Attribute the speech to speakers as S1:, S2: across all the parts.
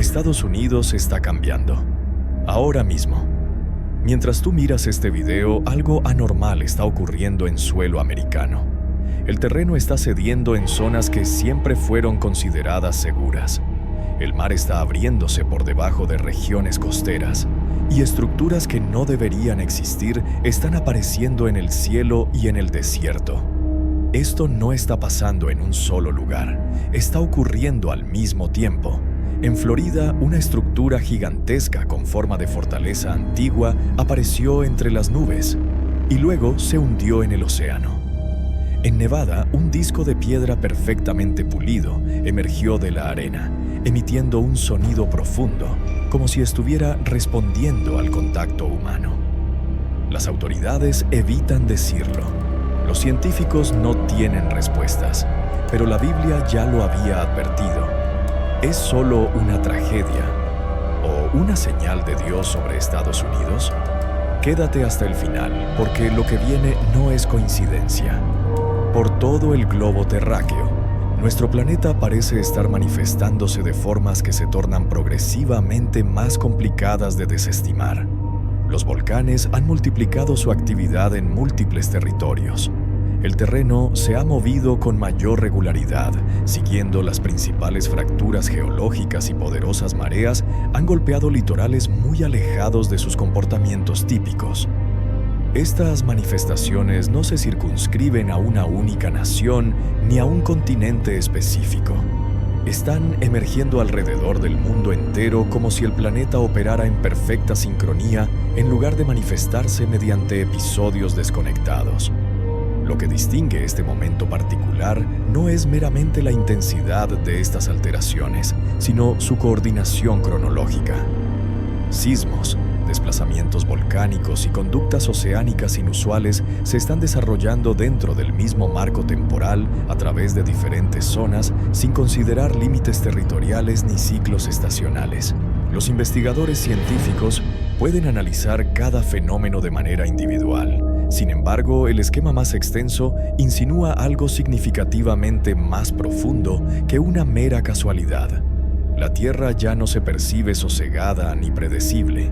S1: Estados Unidos está cambiando. Ahora mismo. Mientras tú miras este video, algo anormal está ocurriendo en suelo americano. El terreno está cediendo en zonas que siempre fueron consideradas seguras. El mar está abriéndose por debajo de regiones costeras y estructuras que no deberían existir están apareciendo en el cielo y en el desierto. Esto no está pasando en un solo lugar, está ocurriendo al mismo tiempo. En Florida, una estructura gigantesca con forma de fortaleza antigua apareció entre las nubes y luego se hundió en el océano. En Nevada, un disco de piedra perfectamente pulido emergió de la arena, emitiendo un sonido profundo, como si estuviera respondiendo al contacto humano. Las autoridades evitan decirlo. Los científicos no tienen respuestas, pero la Biblia ya lo había advertido. ¿Es solo una tragedia o una señal de Dios sobre Estados Unidos? Quédate hasta el final, porque lo que viene no es coincidencia. Por todo el globo terráqueo, nuestro planeta parece estar manifestándose de formas que se tornan progresivamente más complicadas de desestimar. Los volcanes han multiplicado su actividad en múltiples territorios. El terreno se ha movido con mayor regularidad, siguiendo las principales fracturas geológicas y poderosas mareas han golpeado litorales muy alejados de sus comportamientos típicos. Estas manifestaciones no se circunscriben a una única nación ni a un continente específico. Están emergiendo alrededor del mundo entero como si el planeta operara en perfecta sincronía en lugar de manifestarse mediante episodios desconectados. Lo que distingue este momento particular no es meramente la intensidad de estas alteraciones, sino su coordinación cronológica. Sismos, desplazamientos volcánicos y conductas oceánicas inusuales se están desarrollando dentro del mismo marco temporal a través de diferentes zonas sin considerar límites territoriales ni ciclos estacionales. Los investigadores científicos pueden analizar cada fenómeno de manera individual. Sin embargo, el esquema más extenso insinúa algo significativamente más profundo que una mera casualidad. La Tierra ya no se percibe sosegada ni predecible.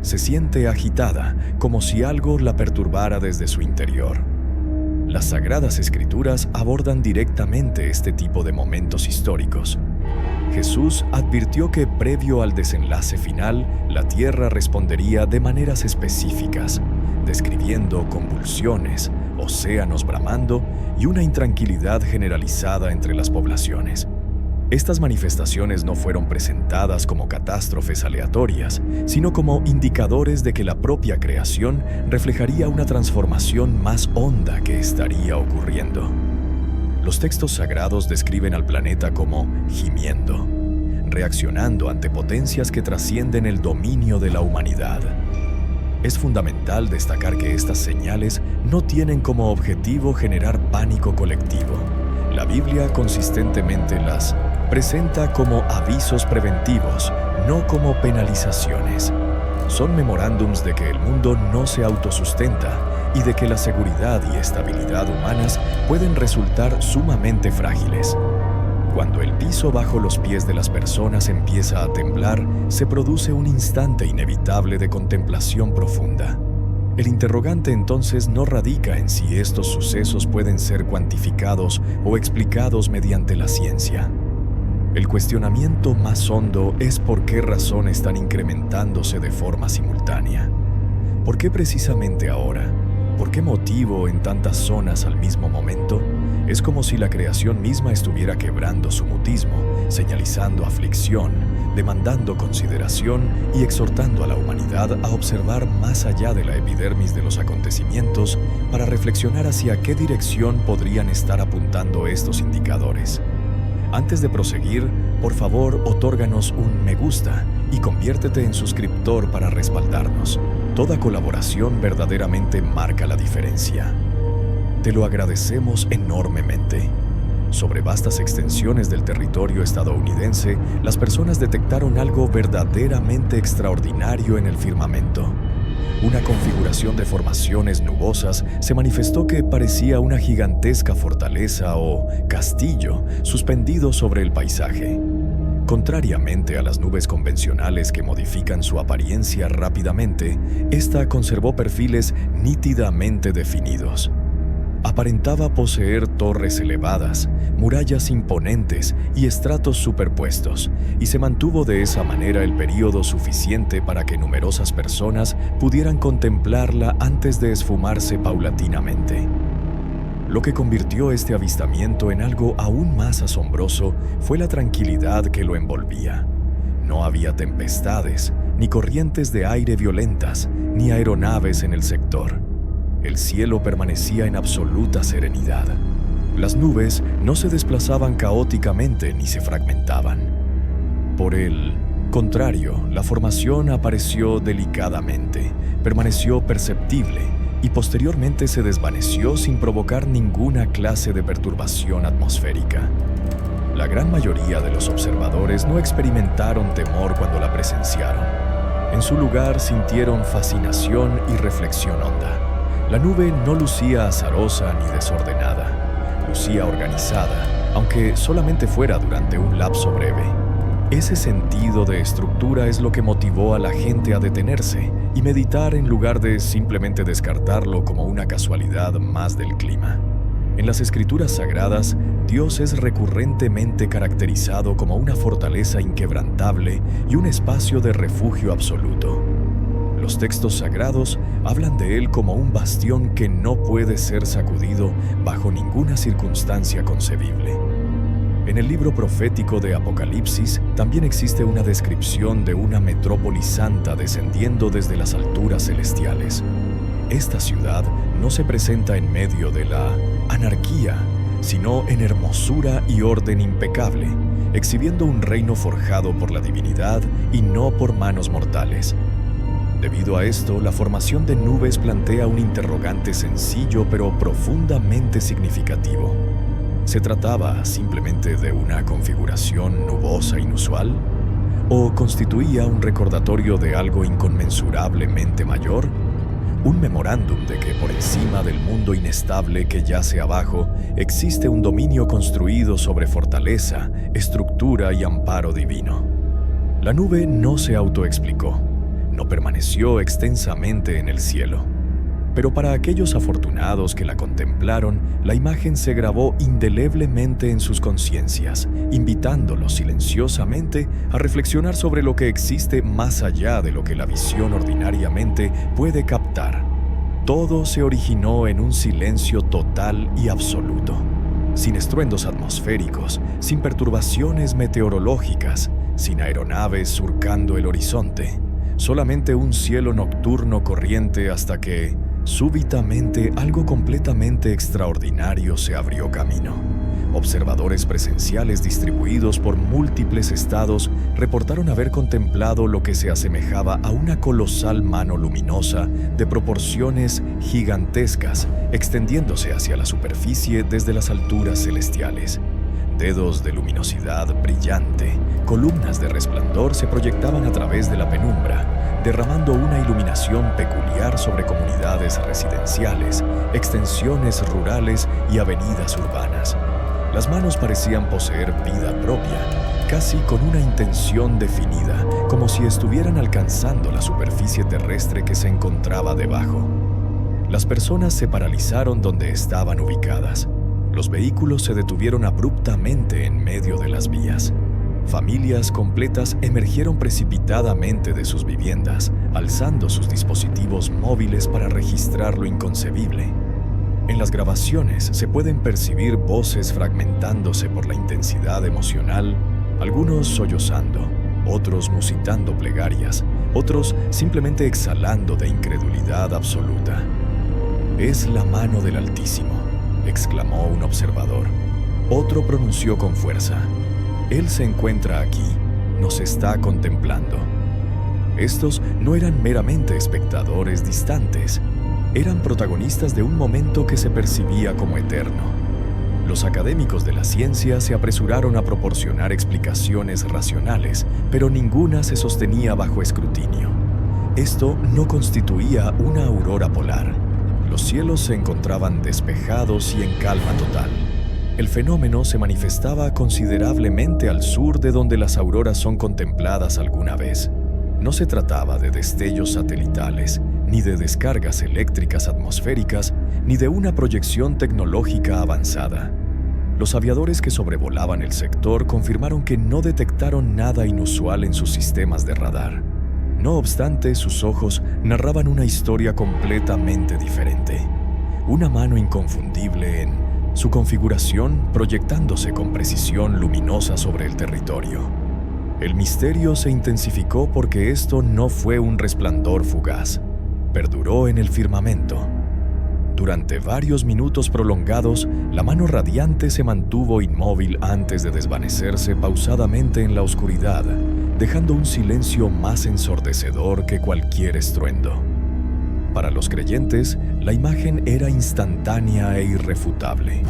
S1: Se siente agitada, como si algo la perturbara desde su interior. Las Sagradas Escrituras abordan directamente este tipo de momentos históricos. Jesús advirtió que previo al desenlace final, la Tierra respondería de maneras específicas, describiendo convulsiones, océanos bramando y una intranquilidad generalizada entre las poblaciones. Estas manifestaciones no fueron presentadas como catástrofes aleatorias, sino como indicadores de que la propia creación reflejaría una transformación más honda que estaría ocurriendo. Los textos sagrados describen al planeta como gimiendo, reaccionando ante potencias que trascienden el dominio de la humanidad. Es fundamental destacar que estas señales no tienen como objetivo generar pánico colectivo. La Biblia consistentemente las presenta como avisos preventivos, no como penalizaciones. Son memorándums de que el mundo no se autosustenta y de que la seguridad y estabilidad humanas pueden resultar sumamente frágiles. Cuando el piso bajo los pies de las personas empieza a temblar, se produce un instante inevitable de contemplación profunda. El interrogante entonces no radica en si estos sucesos pueden ser cuantificados o explicados mediante la ciencia. El cuestionamiento más hondo es por qué razón están incrementándose de forma simultánea. ¿Por qué precisamente ahora? ¿Por qué motivo en tantas zonas al mismo momento? Es como si la creación misma estuviera quebrando su mutismo, señalizando aflicción, demandando consideración y exhortando a la humanidad a observar más allá de la epidermis de los acontecimientos para reflexionar hacia qué dirección podrían estar apuntando estos indicadores. Antes de proseguir, por favor, otórganos un me gusta y conviértete en suscriptor para respaldarnos. Toda colaboración verdaderamente marca la diferencia. Te lo agradecemos enormemente. Sobre vastas extensiones del territorio estadounidense, las personas detectaron algo verdaderamente extraordinario en el firmamento. Una configuración de formaciones nubosas se manifestó que parecía una gigantesca fortaleza o castillo suspendido sobre el paisaje. Contrariamente a las nubes convencionales que modifican su apariencia rápidamente, esta conservó perfiles nítidamente definidos. Aparentaba poseer torres elevadas, murallas imponentes y estratos superpuestos, y se mantuvo de esa manera el período suficiente para que numerosas personas pudieran contemplarla antes de esfumarse paulatinamente. Lo que convirtió este avistamiento en algo aún más asombroso fue la tranquilidad que lo envolvía. No había tempestades, ni corrientes de aire violentas, ni aeronaves en el sector. El cielo permanecía en absoluta serenidad. Las nubes no se desplazaban caóticamente ni se fragmentaban. Por el contrario, la formación apareció delicadamente, permaneció perceptible y posteriormente se desvaneció sin provocar ninguna clase de perturbación atmosférica. La gran mayoría de los observadores no experimentaron temor cuando la presenciaron. En su lugar sintieron fascinación y reflexión honda. La nube no lucía azarosa ni desordenada, lucía organizada, aunque solamente fuera durante un lapso breve. Ese sentido de estructura es lo que motivó a la gente a detenerse y meditar en lugar de simplemente descartarlo como una casualidad más del clima. En las escrituras sagradas, Dios es recurrentemente caracterizado como una fortaleza inquebrantable y un espacio de refugio absoluto. Los textos sagrados hablan de Él como un bastión que no puede ser sacudido bajo ninguna circunstancia concebible. En el libro profético de Apocalipsis también existe una descripción de una metrópoli santa descendiendo desde las alturas celestiales. Esta ciudad no se presenta en medio de la anarquía, sino en hermosura y orden impecable, exhibiendo un reino forjado por la divinidad y no por manos mortales. Debido a esto, la formación de nubes plantea un interrogante sencillo pero profundamente significativo. ¿Se trataba simplemente de una configuración nubosa inusual? ¿O constituía un recordatorio de algo inconmensurablemente mayor? Un memorándum de que por encima del mundo inestable que yace abajo, existe un dominio construido sobre fortaleza, estructura y amparo divino. La nube no se autoexplicó. No permaneció extensamente en el cielo. Pero para aquellos afortunados que la contemplaron, la imagen se grabó indeleblemente en sus conciencias, invitándolos silenciosamente a reflexionar sobre lo que existe más allá de lo que la visión ordinariamente puede captar. Todo se originó en un silencio total y absoluto, sin estruendos atmosféricos, sin perturbaciones meteorológicas, sin aeronaves surcando el horizonte. Solamente un cielo nocturno corriente hasta que, súbitamente, algo completamente extraordinario se abrió camino. Observadores presenciales distribuidos por múltiples estados reportaron haber contemplado lo que se asemejaba a una colosal mano luminosa de proporciones gigantescas, extendiéndose hacia la superficie desde las alturas celestiales. Dedos de luminosidad brillante, columnas de resplandor se proyectaban a través de la penumbra, derramando una iluminación peculiar sobre comunidades residenciales, extensiones rurales y avenidas urbanas. Las manos parecían poseer vida propia, casi con una intención definida, como si estuvieran alcanzando la superficie terrestre que se encontraba debajo. Las personas se paralizaron donde estaban ubicadas. Los vehículos se detuvieron abruptamente en medio de las vías. Familias completas emergieron precipitadamente de sus viviendas, alzando sus dispositivos móviles para registrar lo inconcebible. En las grabaciones se pueden percibir voces fragmentándose por la intensidad emocional, algunos sollozando, otros musitando plegarias, otros simplemente exhalando de incredulidad absoluta. «Es la mano del Altísimo», exclamó un observador. Otro pronunció con fuerza: «Él se encuentra aquí, nos está contemplando». Estos no eran meramente espectadores distantes, eran protagonistas de un momento que se percibía como eterno. Los académicos de la ciencia se apresuraron a proporcionar explicaciones racionales, pero ninguna se sostenía bajo escrutinio. Esto no constituía una aurora polar. Los cielos se encontraban despejados y en calma total. El fenómeno se manifestaba considerablemente al sur de donde las auroras son contempladas alguna vez. No se trataba de destellos satelitales, ni de descargas eléctricas atmosféricas, ni de una proyección tecnológica avanzada. Los aviadores que sobrevolaban el sector confirmaron que no detectaron nada inusual en sus sistemas de radar. No obstante, sus ojos narraban una historia completamente diferente. Una mano inconfundible en su configuración proyectándose con precisión luminosa sobre el territorio. El misterio se intensificó porque esto no fue un resplandor fugaz. Perduró en el firmamento. Durante varios minutos prolongados, la mano radiante se mantuvo inmóvil antes de desvanecerse pausadamente en la oscuridad, dejando un silencio más ensordecedor que cualquier estruendo. Para los creyentes, la imagen era instantánea e irrefutable.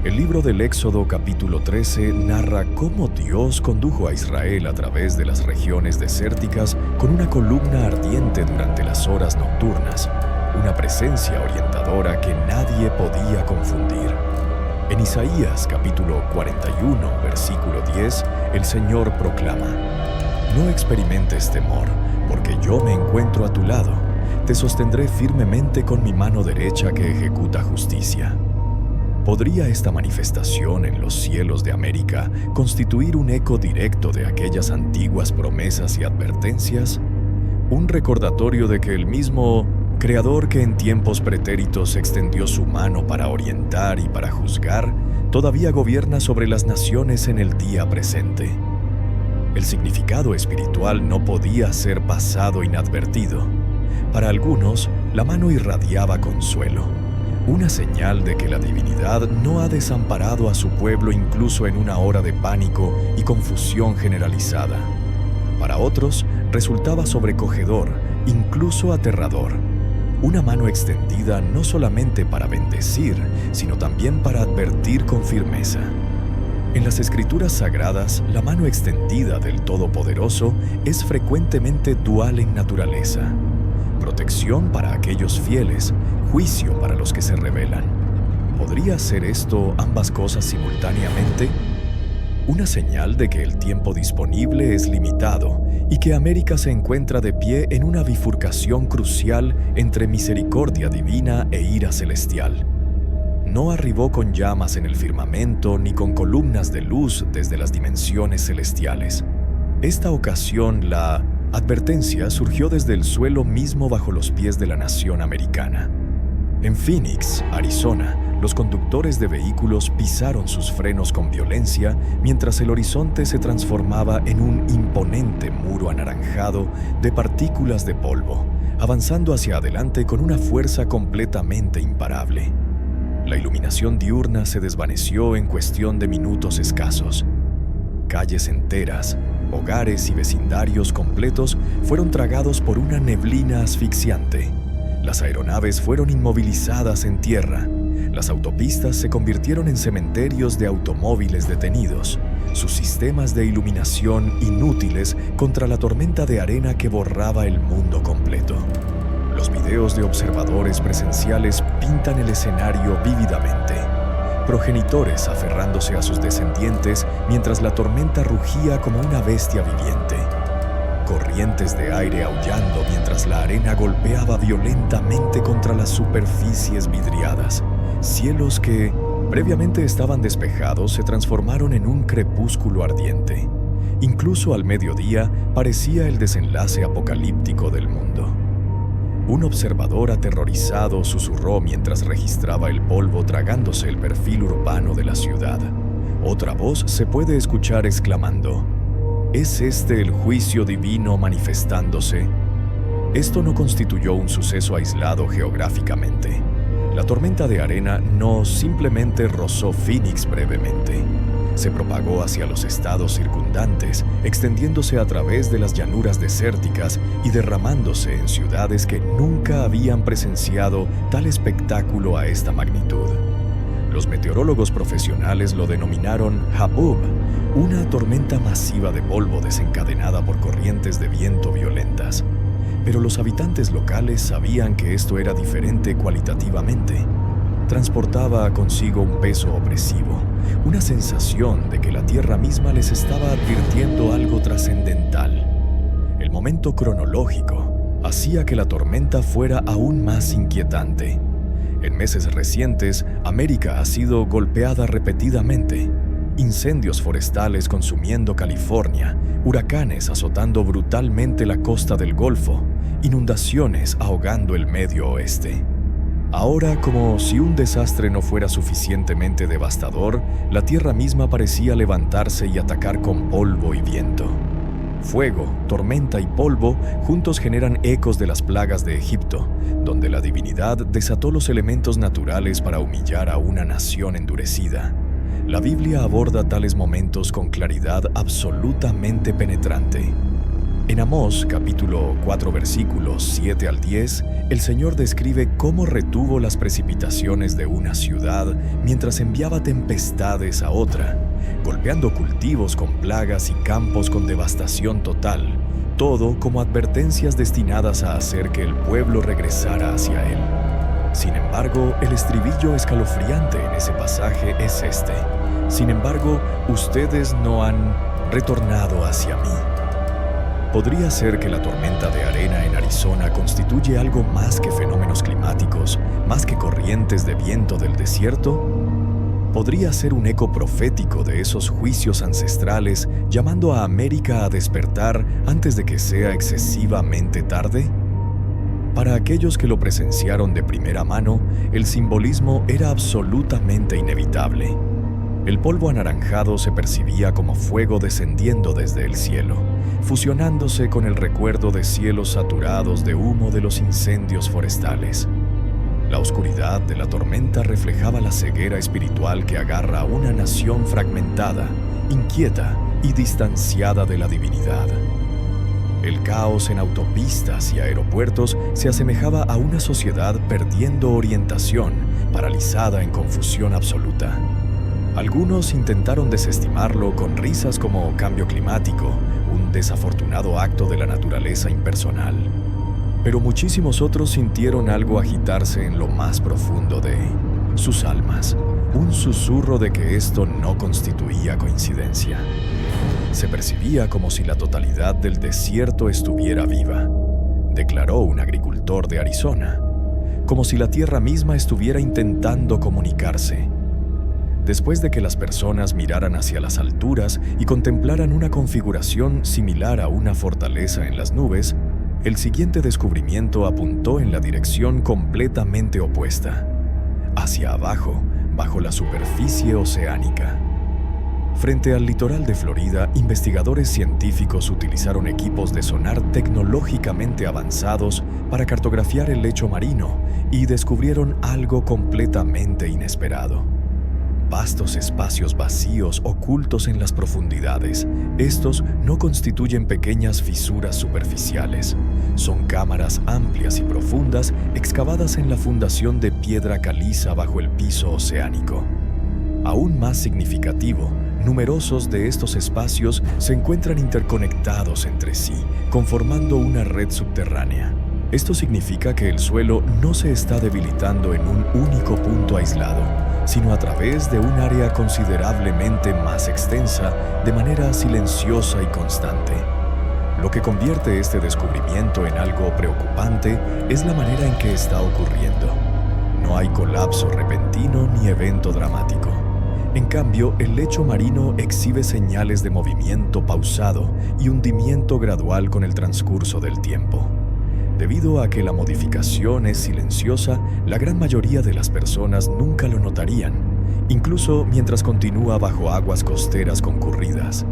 S1: El libro del Éxodo capítulo 13 narra cómo Dios condujo a Israel a través de las regiones desérticas con una columna ardiente durante las horas nocturnas, una presencia orientadora que nadie podía confundir. En Isaías capítulo 41, versículo 10, el Señor proclama: «No experimentes temor, porque yo me encuentro a tu lado. Te sostendré firmemente con mi mano derecha que ejecuta justicia». ¿Podría esta manifestación en los cielos de América constituir un eco directo de aquellas antiguas promesas y advertencias? Un recordatorio de que el mismo Creador que en tiempos pretéritos extendió su mano para orientar y para juzgar, todavía gobierna sobre las naciones en el día presente. El significado espiritual no podía ser pasado inadvertido. Para algunos, la mano irradiaba consuelo, una señal de que la divinidad no ha desamparado a su pueblo incluso en una hora de pánico y confusión generalizada. Para otros, resultaba sobrecogedor, incluso aterrador. Una mano extendida no solamente para bendecir, sino también para advertir con firmeza. En las Escrituras Sagradas, la mano extendida del Todopoderoso es frecuentemente dual en naturaleza. Protección para aquellos fieles, juicio para los que se rebelan. ¿Podría ser esto ambas cosas simultáneamente? Una señal de que el tiempo disponible es limitado y que América se encuentra de pie en una bifurcación crucial entre misericordia divina e ira celestial. No arribó con llamas en el firmamento ni con columnas de luz desde las dimensiones celestiales. Esta ocasión, la advertencia surgió desde el suelo mismo bajo los pies de la nación americana. En Phoenix, Arizona, los conductores de vehículos pisaron sus frenos con violencia mientras el horizonte se transformaba en un imponente muro anaranjado de partículas de polvo, avanzando hacia adelante con una fuerza completamente imparable. La iluminación diurna se desvaneció en cuestión de minutos escasos. Calles enteras, hogares y vecindarios completos fueron tragados por una neblina asfixiante. Las aeronaves fueron inmovilizadas en tierra. Las autopistas se convirtieron en cementerios de automóviles detenidos, sus sistemas de iluminación inútiles contra la tormenta de arena que borraba el mundo completo. Los videos de observadores presenciales pintan el escenario vívidamente. Progenitores aferrándose a sus descendientes mientras la tormenta rugía como una bestia viviente. Corrientes de aire aullando mientras la arena golpeaba violentamente contra las superficies vidriadas. Cielos que, previamente estaban despejados, se transformaron en un crepúsculo ardiente. Incluso al mediodía parecía el desenlace apocalíptico del mundo. Un observador aterrorizado susurró mientras registraba el polvo tragándose el perfil urbano de la ciudad. Otra voz se puede escuchar exclamando: ¿es este el juicio divino manifestándose? Esto no constituyó un suceso aislado geográficamente. La tormenta de arena no simplemente rozó Phoenix brevemente. Se propagó hacia los estados circundantes, extendiéndose a través de las llanuras desérticas y derramándose en ciudades que nunca habían presenciado tal espectáculo a esta magnitud. Los meteorólogos profesionales lo denominaron Habub, una tormenta masiva de polvo desencadenada por corrientes de viento violentas. Pero los habitantes locales sabían que esto era diferente cualitativamente. transportaba consigo un peso opresivo, una sensación de que la tierra misma les estaba advirtiendo algo trascendental. El momento cronológico hacía que la tormenta fuera aún más inquietante. En meses recientes, América ha sido golpeada repetidamente. Incendios forestales consumiendo California, huracanes azotando brutalmente la costa del Golfo, inundaciones ahogando el medio oeste. Ahora, como si un desastre no fuera suficientemente devastador, la tierra misma parecía levantarse y atacar con polvo y viento. Fuego, tormenta y polvo juntos generan ecos de las plagas de Egipto, donde la divinidad desató los elementos naturales para humillar a una nación endurecida. La Biblia aborda tales momentos con claridad absolutamente penetrante. En Amós, capítulo 4, versículos 7 al 10, el Señor describe cómo retuvo las precipitaciones de una ciudad mientras enviaba tempestades a otra, golpeando cultivos con plagas y campos con devastación total, todo como advertencias destinadas a hacer que el pueblo regresara hacia Él. Sin embargo, el estribillo escalofriante en ese pasaje es este: sin embargo, ustedes no han retornado hacia mí. ¿Podría ser que la tormenta de arena en Arizona constituye algo más que fenómenos climáticos, más que corrientes de viento del desierto? ¿Podría ser un eco profético de esos juicios ancestrales llamando a América a despertar antes de que sea excesivamente tarde? Para aquellos que lo presenciaron de primera mano, el simbolismo era absolutamente inevitable. El polvo anaranjado se percibía como fuego descendiendo desde el cielo, fusionándose con el recuerdo de cielos saturados de humo de los incendios forestales. La oscuridad de la tormenta reflejaba la ceguera espiritual que agarra a una nación fragmentada, inquieta y distanciada de la divinidad. El caos en autopistas y aeropuertos se asemejaba a una sociedad perdiendo orientación, paralizada en confusión absoluta. Algunos intentaron desestimarlo con risas como cambio climático, un desafortunado acto de la naturaleza impersonal. Pero muchísimos otros sintieron algo agitarse en lo más profundo de sus almas, un susurro de que esto no constituía coincidencia. Se percibía como si la totalidad del desierto estuviera viva, declaró un agricultor de Arizona, como si la tierra misma estuviera intentando comunicarse. Después de que las personas miraran hacia las alturas y contemplaran una configuración similar a una fortaleza en las nubes, el siguiente descubrimiento apuntó en la dirección completamente opuesta, hacia abajo, bajo la superficie oceánica. Frente al litoral de Florida, investigadores científicos utilizaron equipos de sonar tecnológicamente avanzados para cartografiar el lecho marino y descubrieron algo completamente inesperado. Vastos espacios vacíos ocultos en las profundidades. Estos no constituyen pequeñas fisuras superficiales. Son cámaras amplias y profundas excavadas en la fundación de piedra caliza bajo el piso oceánico. Aún más significativo, numerosos de estos espacios se encuentran interconectados entre sí, conformando una red subterránea. Esto significa que el suelo no se está debilitando en un único punto aislado, sino a través de un área considerablemente más extensa, de manera silenciosa y constante. Lo que convierte este descubrimiento en algo preocupante es la manera en que está ocurriendo. No hay colapso repentino ni evento dramático. En cambio, el lecho marino exhibe señales de movimiento pausado y hundimiento gradual con el transcurso del tiempo. Debido a que la modificación es silenciosa, la gran mayoría de las personas nunca lo notarían, incluso mientras continúa bajo aguas costeras concurridas.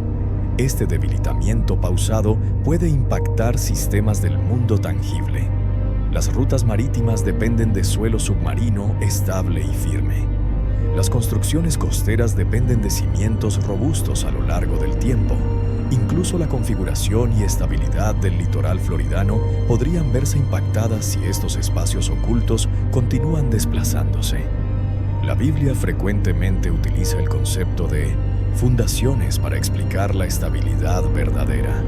S1: Este debilitamiento pausado puede impactar sistemas del mundo tangible. Las rutas marítimas dependen de suelo submarino estable y firme. Las construcciones costeras dependen de cimientos robustos a lo largo del tiempo. Incluso la configuración y estabilidad del litoral floridano podrían verse impactadas si estos espacios ocultos continúan desplazándose. La Biblia frecuentemente utiliza el concepto de fundaciones para explicar la estabilidad verdadera.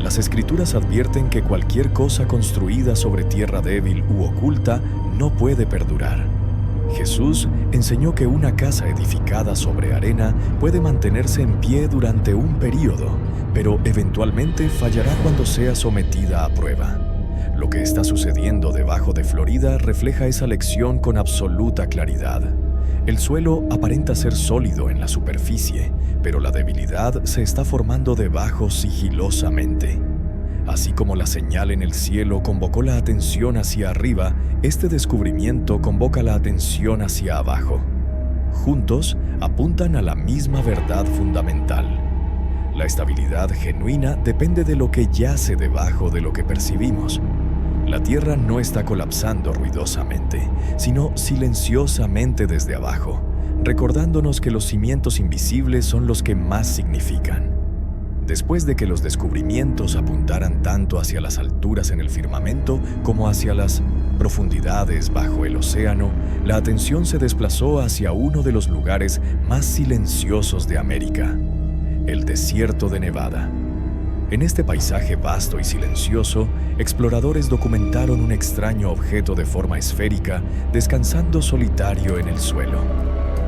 S1: Las Escrituras advierten que cualquier cosa construida sobre tierra débil u oculta no puede perdurar. Jesús enseñó que una casa edificada sobre arena puede mantenerse en pie durante un período, pero eventualmente fallará cuando sea sometida a prueba. Lo que está sucediendo debajo de Florida refleja esa lección con absoluta claridad. El suelo aparenta ser sólido en la superficie, pero la debilidad se está formando debajo sigilosamente. Así como la señal en el cielo convocó la atención hacia arriba, este descubrimiento convoca la atención hacia abajo. Juntos apuntan a la misma verdad fundamental. La estabilidad genuina depende de lo que yace debajo de lo que percibimos. La Tierra no está colapsando ruidosamente, sino silenciosamente desde abajo, recordándonos que los cimientos invisibles son los que más significan. Después de que los descubrimientos apuntaran tanto hacia las alturas en el firmamento como hacia las profundidades bajo el océano, la atención se desplazó hacia uno de los lugares más silenciosos de América, el desierto de Nevada. En este paisaje vasto y silencioso, exploradores documentaron un extraño objeto de forma esférica descansando solitario en el suelo.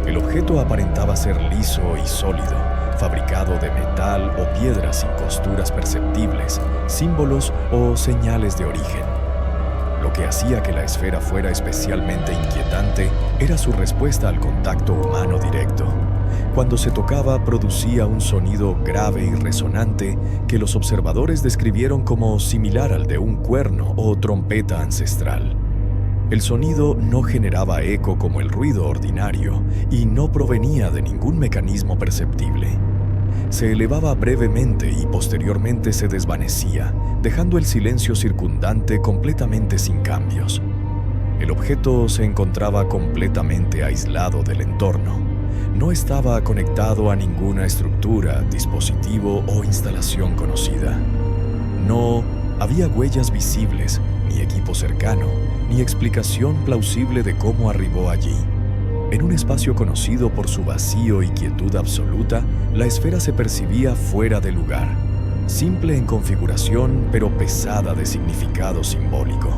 S1: El objeto aparentaba ser liso y sólido, fabricado de metal o piedra sin costuras perceptibles, símbolos o señales de origen. Lo que hacía que la esfera fuera especialmente inquietante era su respuesta al contacto humano directo. Cuando se tocaba, producía un sonido grave y resonante que los observadores describieron como similar al de un cuerno o trompeta ancestral. El sonido no generaba eco como el ruido ordinario y no provenía de ningún mecanismo perceptible. Se elevaba brevemente y posteriormente se desvanecía, dejando el silencio circundante completamente sin cambios. El objeto se encontraba completamente aislado del entorno. No estaba conectado a ninguna estructura, dispositivo o instalación conocida. No había huellas visibles, ni equipo cercano, ni explicación plausible de cómo arribó allí. En un espacio conocido por su vacío y quietud absoluta, la esfera se percibía fuera de lugar, simple en configuración, pero pesada de significado simbólico.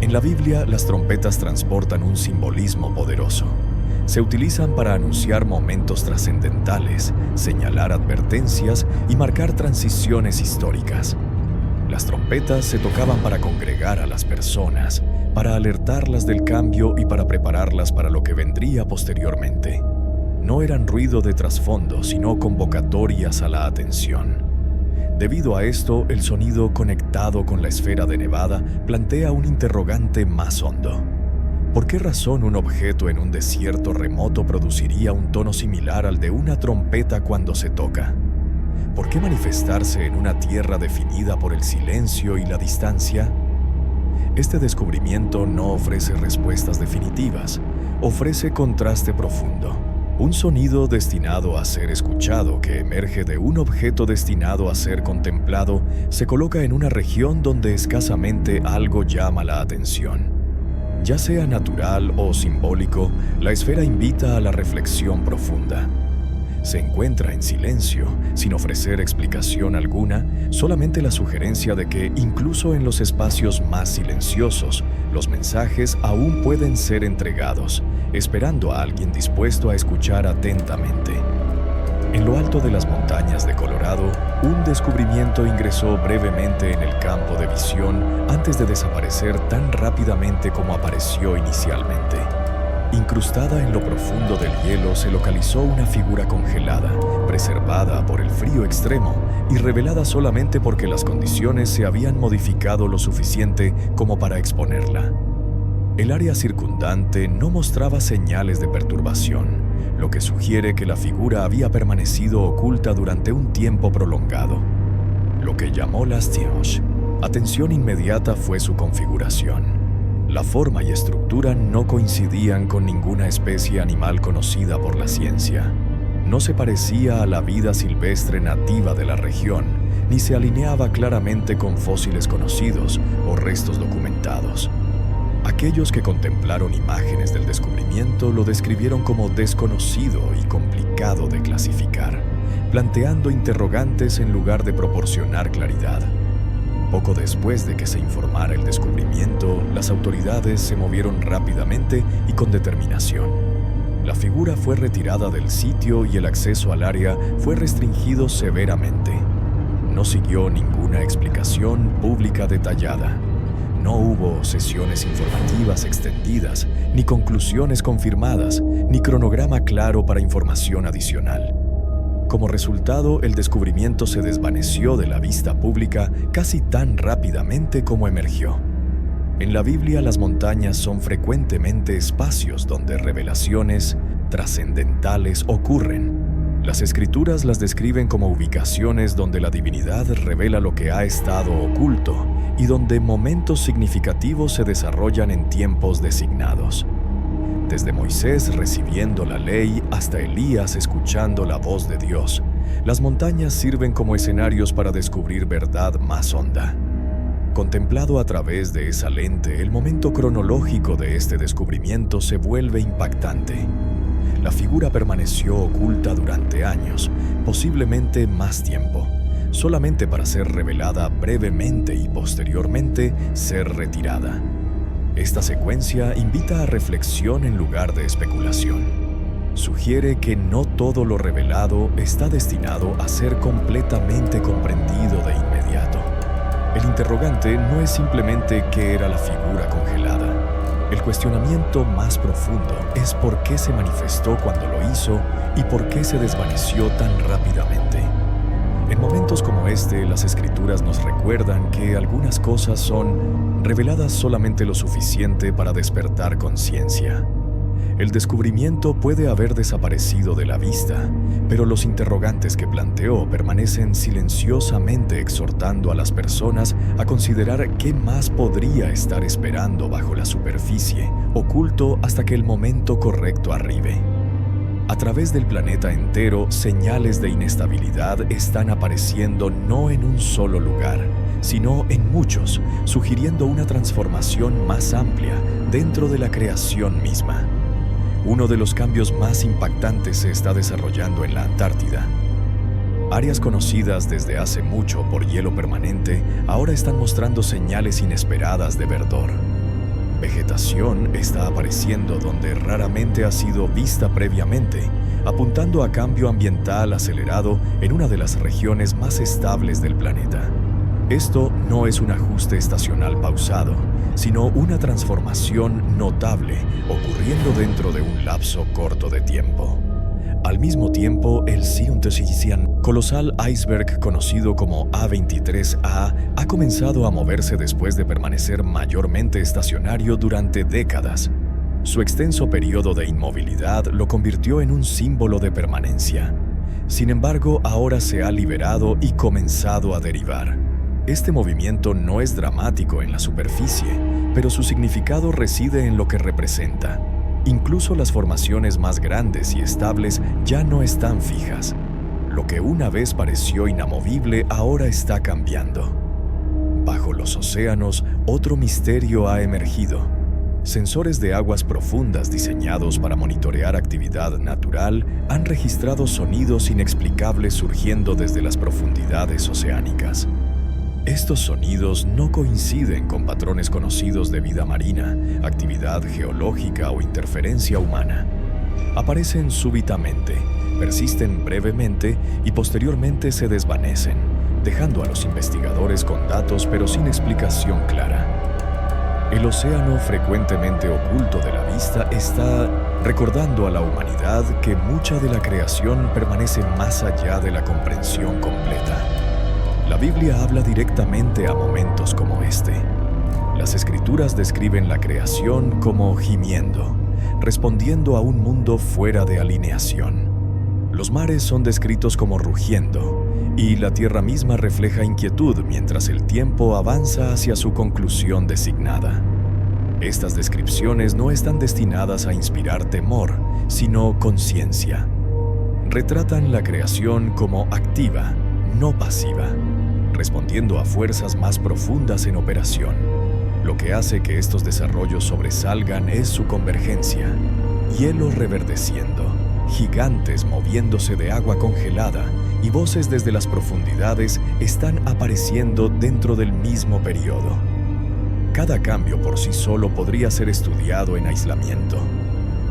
S1: En la Biblia, las trompetas transportan un simbolismo poderoso. Se utilizan para anunciar momentos trascendentales, señalar advertencias y marcar transiciones históricas. Las trompetas se tocaban para congregar a las personas, para alertarlas del cambio y para prepararlas para lo que vendría posteriormente. No eran ruido de trasfondo, sino convocatorias a la atención. Debido a esto, el sonido conectado con la esfera de Nevada plantea un interrogante más hondo. ¿Por qué razón un objeto en un desierto remoto produciría un tono similar al de una trompeta cuando se toca? ¿Por qué manifestarse en una tierra definida por el silencio y la distancia? Este descubrimiento no ofrece respuestas definitivas, ofrece contraste profundo. Un sonido destinado a ser escuchado que emerge de un objeto destinado a ser contemplado se coloca en una región donde escasamente algo llama la atención. Ya sea natural o simbólico, la esfera invita a la reflexión profunda. Se encuentra en silencio, sin ofrecer explicación alguna, solamente la sugerencia de que incluso en los espacios más silenciosos, los mensajes aún pueden ser entregados, esperando a alguien dispuesto a escuchar atentamente. En lo alto de las montañas de Colorado, un descubrimiento ingresó brevemente en el campo de visión antes de desaparecer tan rápidamente como apareció inicialmente. Incrustada en lo profundo del hielo se localizó una figura congelada, preservada por el frío extremo y revelada solamente porque las condiciones se habían modificado lo suficiente como para exponerla. El área circundante no mostraba señales de perturbación, lo que sugiere que la figura había permanecido oculta durante un tiempo prolongado. Lo que llamó la atención inmediata fue su configuración. La forma y estructura no coincidían con ninguna especie animal conocida por la ciencia. No se parecía a la vida silvestre nativa de la región, ni se alineaba claramente con fósiles conocidos o restos documentados. Aquellos que contemplaron imágenes del descubrimiento lo describieron como desconocido y complicado de clasificar, planteando interrogantes en lugar de proporcionar claridad. Poco después de que se informara el descubrimiento, las autoridades se movieron rápidamente y con determinación. La figura fue retirada del sitio y el acceso al área fue restringido severamente. No siguió ninguna explicación pública detallada. No hubo sesiones informativas extendidas, ni conclusiones confirmadas, ni cronograma claro para información adicional. Como resultado, el descubrimiento se desvaneció de la vista pública casi tan rápidamente como emergió. En la Biblia, las montañas son frecuentemente espacios donde revelaciones trascendentales ocurren. Las Escrituras las describen como ubicaciones donde la divinidad revela lo que ha estado oculto y donde momentos significativos se desarrollan en tiempos designados. Desde Moisés recibiendo la ley hasta Elías escuchando la voz de Dios, las montañas sirven como escenarios para descubrir verdad más honda. Contemplado a través de esa lente, el momento cronológico de este descubrimiento se vuelve impactante. La figura permaneció oculta durante años, posiblemente más tiempo, solamente para ser revelada brevemente y posteriormente ser retirada. Esta secuencia invita a reflexión en lugar de especulación. Sugiere que no todo lo revelado está destinado a ser completamente comprendido de inmediato. El interrogante no es simplemente qué era la figura congelada. El cuestionamiento más profundo es por qué se manifestó cuando lo hizo y por qué se desvaneció tan rápidamente. En momentos como este, las Escrituras nos recuerdan que algunas cosas son reveladas solamente lo suficiente para despertar conciencia. El descubrimiento puede haber desaparecido de la vista, pero los interrogantes que planteó permanecen silenciosamente exhortando a las personas a considerar qué más podría estar esperando bajo la superficie, oculto hasta que el momento correcto arribe. A través del planeta entero, señales de inestabilidad están apareciendo no en un solo lugar, sino en muchos, sugiriendo una transformación más amplia dentro de la creación misma. Uno de los cambios más impactantes se está desarrollando en la Antártida. Áreas conocidas desde hace mucho por hielo permanente ahora están mostrando señales inesperadas de verdor. Vegetación está apareciendo donde raramente ha sido vista previamente, apuntando a cambio ambiental acelerado en una de las regiones más estables del planeta. Esto no es un ajuste estacional pausado, sino una transformación notable ocurriendo dentro de un lapso corto de tiempo. Al mismo tiempo, el Siuntesixian, colosal iceberg conocido como A23A, ha comenzado a moverse después de permanecer mayormente estacionario durante décadas. Su extenso periodo de inmovilidad lo convirtió en un símbolo de permanencia. Sin embargo, ahora se ha liberado y comenzado a derivar. Este movimiento no es dramático en la superficie, pero su significado reside en lo que representa. Incluso las formaciones más grandes y estables ya no están fijas. Lo que una vez pareció inamovible ahora está cambiando. Bajo los océanos, otro misterio ha emergido. Sensores de aguas profundas diseñados para monitorear actividad natural han registrado sonidos inexplicables surgiendo desde las profundidades oceánicas. Estos sonidos no coinciden con patrones conocidos de vida marina, actividad geológica o interferencia humana. Aparecen súbitamente, persisten brevemente y posteriormente se desvanecen, dejando a los investigadores con datos pero sin explicación clara. El océano, frecuentemente oculto de la vista, está recordando a la humanidad que mucha de la creación permanece más allá de la comprensión completa. La Biblia habla directamente a momentos como este. Las Escrituras describen la creación como gimiendo, respondiendo a un mundo fuera de alineación. Los mares son descritos como rugiendo, y la tierra misma refleja inquietud mientras el tiempo avanza hacia su conclusión designada. Estas descripciones no están destinadas a inspirar temor, sino conciencia. Retratan la creación como activa, no pasiva, respondiendo a fuerzas más profundas en operación. Lo que hace que estos desarrollos sobresalgan es su convergencia. Hielo reverdeciendo, gigantes moviéndose de agua congelada y voces desde las profundidades están apareciendo dentro del mismo periodo. Cada cambio por sí solo podría ser estudiado en aislamiento.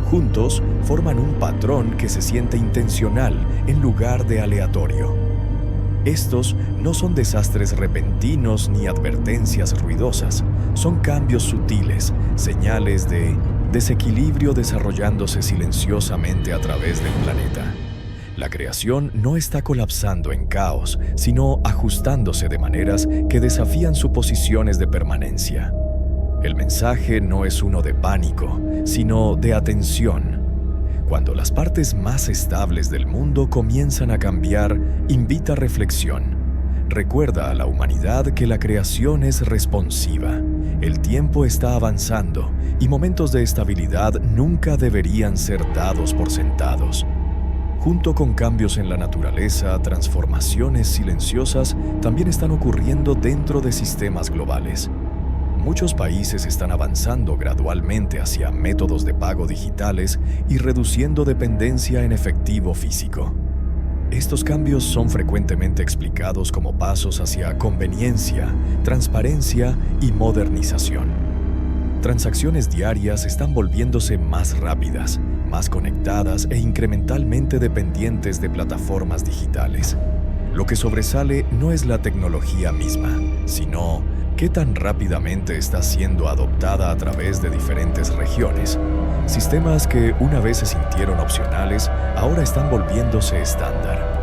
S1: Juntos forman un patrón que se siente intencional en lugar de aleatorio. Estos no son desastres repentinos ni advertencias ruidosas, son cambios sutiles, señales de desequilibrio desarrollándose silenciosamente a través del planeta. La creación no está colapsando en caos, sino ajustándose de maneras que desafían suposiciones de permanencia. El mensaje no es uno de pánico, sino de atención. Cuando las partes más estables del mundo comienzan a cambiar, invita reflexión. Recuerda a la humanidad que la creación es responsiva. El tiempo está avanzando y momentos de estabilidad nunca deberían ser dados por sentados. Junto con cambios en la naturaleza, transformaciones silenciosas también están ocurriendo dentro de sistemas globales. Muchos países están avanzando gradualmente hacia métodos de pago digitales y reduciendo dependencia en efectivo físico. Estos cambios son frecuentemente explicados como pasos hacia conveniencia, transparencia y modernización. Transacciones diarias están volviéndose más rápidas, más conectadas e incrementalmente dependientes de plataformas digitales. Lo que sobresale no es la tecnología misma, sino qué tan rápidamente está siendo adoptada a través de diferentes regiones. Sistemas que una vez se sintieron opcionales, ahora están volviéndose estándar.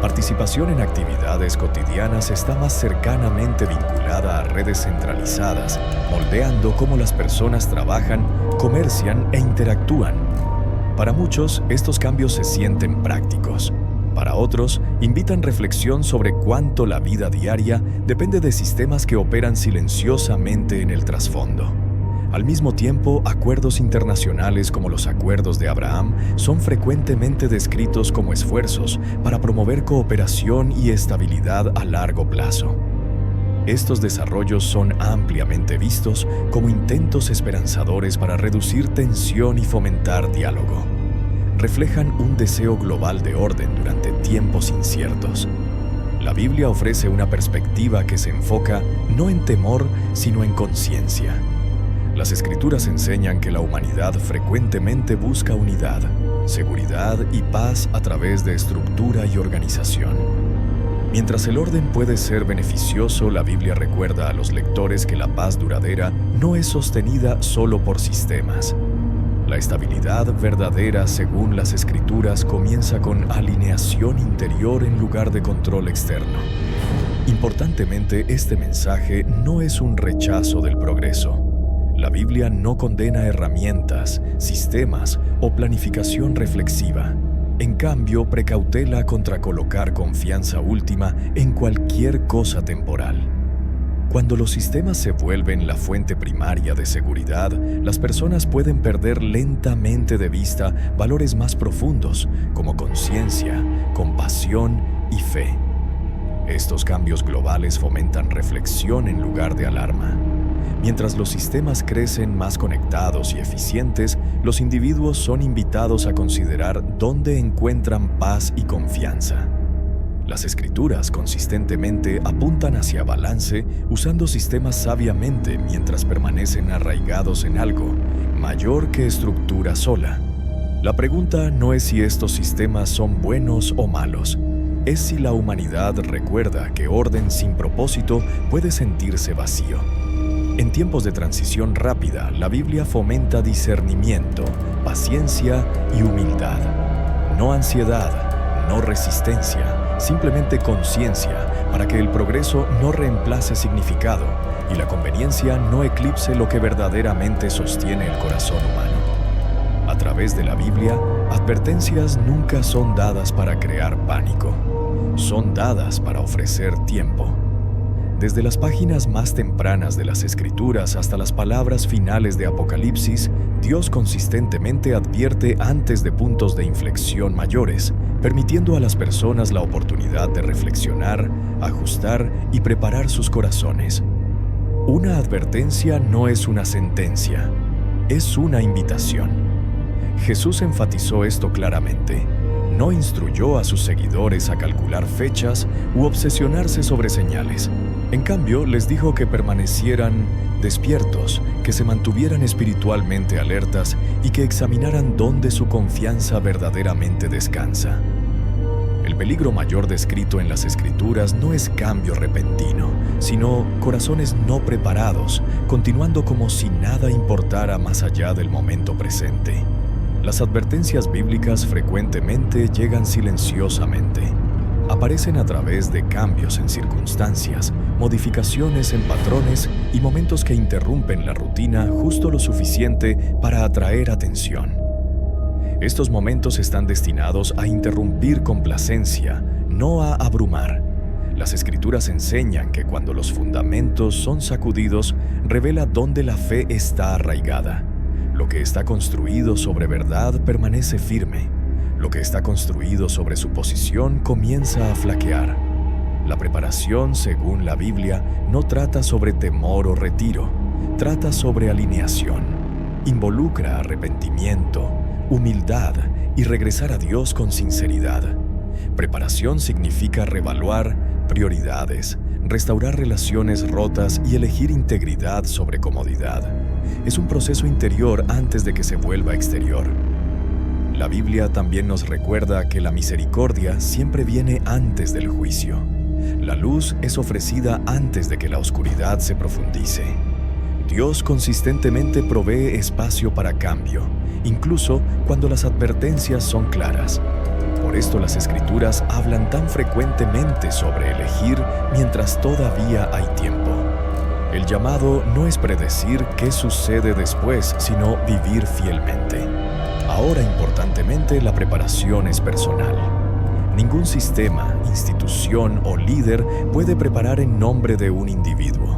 S1: Participación en actividades cotidianas está más cercanamente vinculada a redes centralizadas, moldeando cómo las personas trabajan, comercian e interactúan. Para muchos, estos cambios se sienten prácticos. Para otros, invitan reflexión sobre cuánto la vida diaria depende de sistemas que operan silenciosamente en el trasfondo. Al mismo tiempo, acuerdos internacionales como los Acuerdos de Abraham son frecuentemente descritos como esfuerzos para promover cooperación y estabilidad a largo plazo. Estos desarrollos son ampliamente vistos como intentos esperanzadores para reducir tensión y fomentar diálogo. Reflejan un deseo global de orden durante tiempos inciertos. La Biblia ofrece una perspectiva que se enfoca no en temor, sino en conciencia. Las Escrituras enseñan que la humanidad frecuentemente busca unidad, seguridad y paz a través de estructura y organización. Mientras el orden puede ser beneficioso, la Biblia recuerda a los lectores que la paz duradera no es sostenida solo por sistemas. La estabilidad verdadera, según las Escrituras, comienza con alineación interior en lugar de control externo. Importantemente, este mensaje no es un rechazo del progreso. La Biblia no condena herramientas, sistemas o planificación reflexiva. En cambio, precautela contra colocar confianza última en cualquier cosa temporal. Cuando los sistemas se vuelven la fuente primaria de seguridad, las personas pueden perder lentamente de vista valores más profundos como conciencia, compasión y fe. Estos cambios globales fomentan reflexión en lugar de alarma. Mientras los sistemas crecen más conectados y eficientes, los individuos son invitados a considerar dónde encuentran paz y confianza. Las Escrituras consistentemente apuntan hacia balance usando sistemas sabiamente mientras permanecen arraigados en algo mayor que estructura sola. La pregunta no es si estos sistemas son buenos o malos, es si la humanidad recuerda que orden sin propósito puede sentirse vacío. En tiempos de transición rápida, la Biblia fomenta discernimiento, paciencia y humildad. No ansiedad, no resistencia, simplemente conciencia para que el progreso no reemplace significado y la conveniencia no eclipse lo que verdaderamente sostiene el corazón humano. A través de la Biblia, advertencias nunca son dadas para crear pánico, son dadas para ofrecer tiempo. Desde las páginas más tempranas de las Escrituras hasta las palabras finales de Apocalipsis, Dios consistentemente advierte antes de puntos de inflexión mayores, permitiendo a las personas la oportunidad de reflexionar, ajustar y preparar sus corazones. Una advertencia no es una sentencia, es una invitación. Jesús enfatizó esto claramente. No instruyó a sus seguidores a calcular fechas u obsesionarse sobre señales. En cambio, les dijo que permanecieran despiertos, que se mantuvieran espiritualmente alertas y que examinaran dónde su confianza verdaderamente descansa. El peligro mayor descrito en las Escrituras no es cambio repentino, sino corazones no preparados, continuando como si nada importara más allá del momento presente. Las advertencias bíblicas frecuentemente llegan silenciosamente. Aparecen a través de cambios en circunstancias, modificaciones en patrones y momentos que interrumpen la rutina justo lo suficiente para atraer atención. Estos momentos están destinados a interrumpir complacencia, no a abrumar. Las Escrituras enseñan que cuando los fundamentos son sacudidos, revela dónde la fe está arraigada. Lo que está construido sobre verdad permanece firme. Lo que está construido sobre suposición comienza a flaquear. La preparación, según la Biblia, no trata sobre temor o retiro, trata sobre alineación. Involucra arrepentimiento, humildad y regresar a Dios con sinceridad. Preparación significa reevaluar prioridades, restaurar relaciones rotas y elegir integridad sobre comodidad. Es un proceso interior antes de que se vuelva exterior. La Biblia también nos recuerda que la misericordia siempre viene antes del juicio. La luz es ofrecida antes de que la oscuridad se profundice. Dios consistentemente provee espacio para cambio, incluso cuando las advertencias son claras. Por esto las Escrituras hablan tan frecuentemente sobre elegir mientras todavía hay tiempo. El llamado no es predecir qué sucede después, sino vivir fielmente. Ahora, importantemente, la preparación es personal. Ningún sistema, institución o líder puede preparar en nombre de un individuo.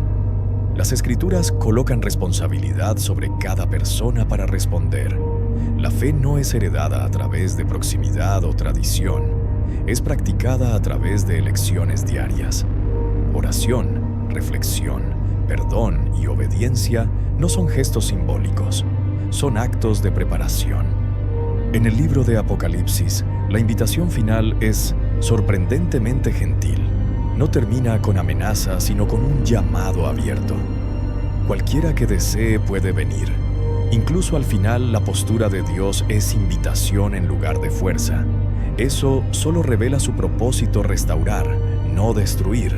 S1: Las Escrituras colocan responsabilidad sobre cada persona para responder. La fe no es heredada a través de proximidad o tradición. Es practicada a través de elecciones diarias. Oración, reflexión, perdón y obediencia no son gestos simbólicos, son actos de preparación. En el libro de Apocalipsis, la invitación final es sorprendentemente gentil. No termina con amenaza, sino con un llamado abierto. Cualquiera que desee puede venir. Incluso al final, la postura de Dios es invitación en lugar de fuerza. Eso solo revela su propósito: restaurar, no destruir.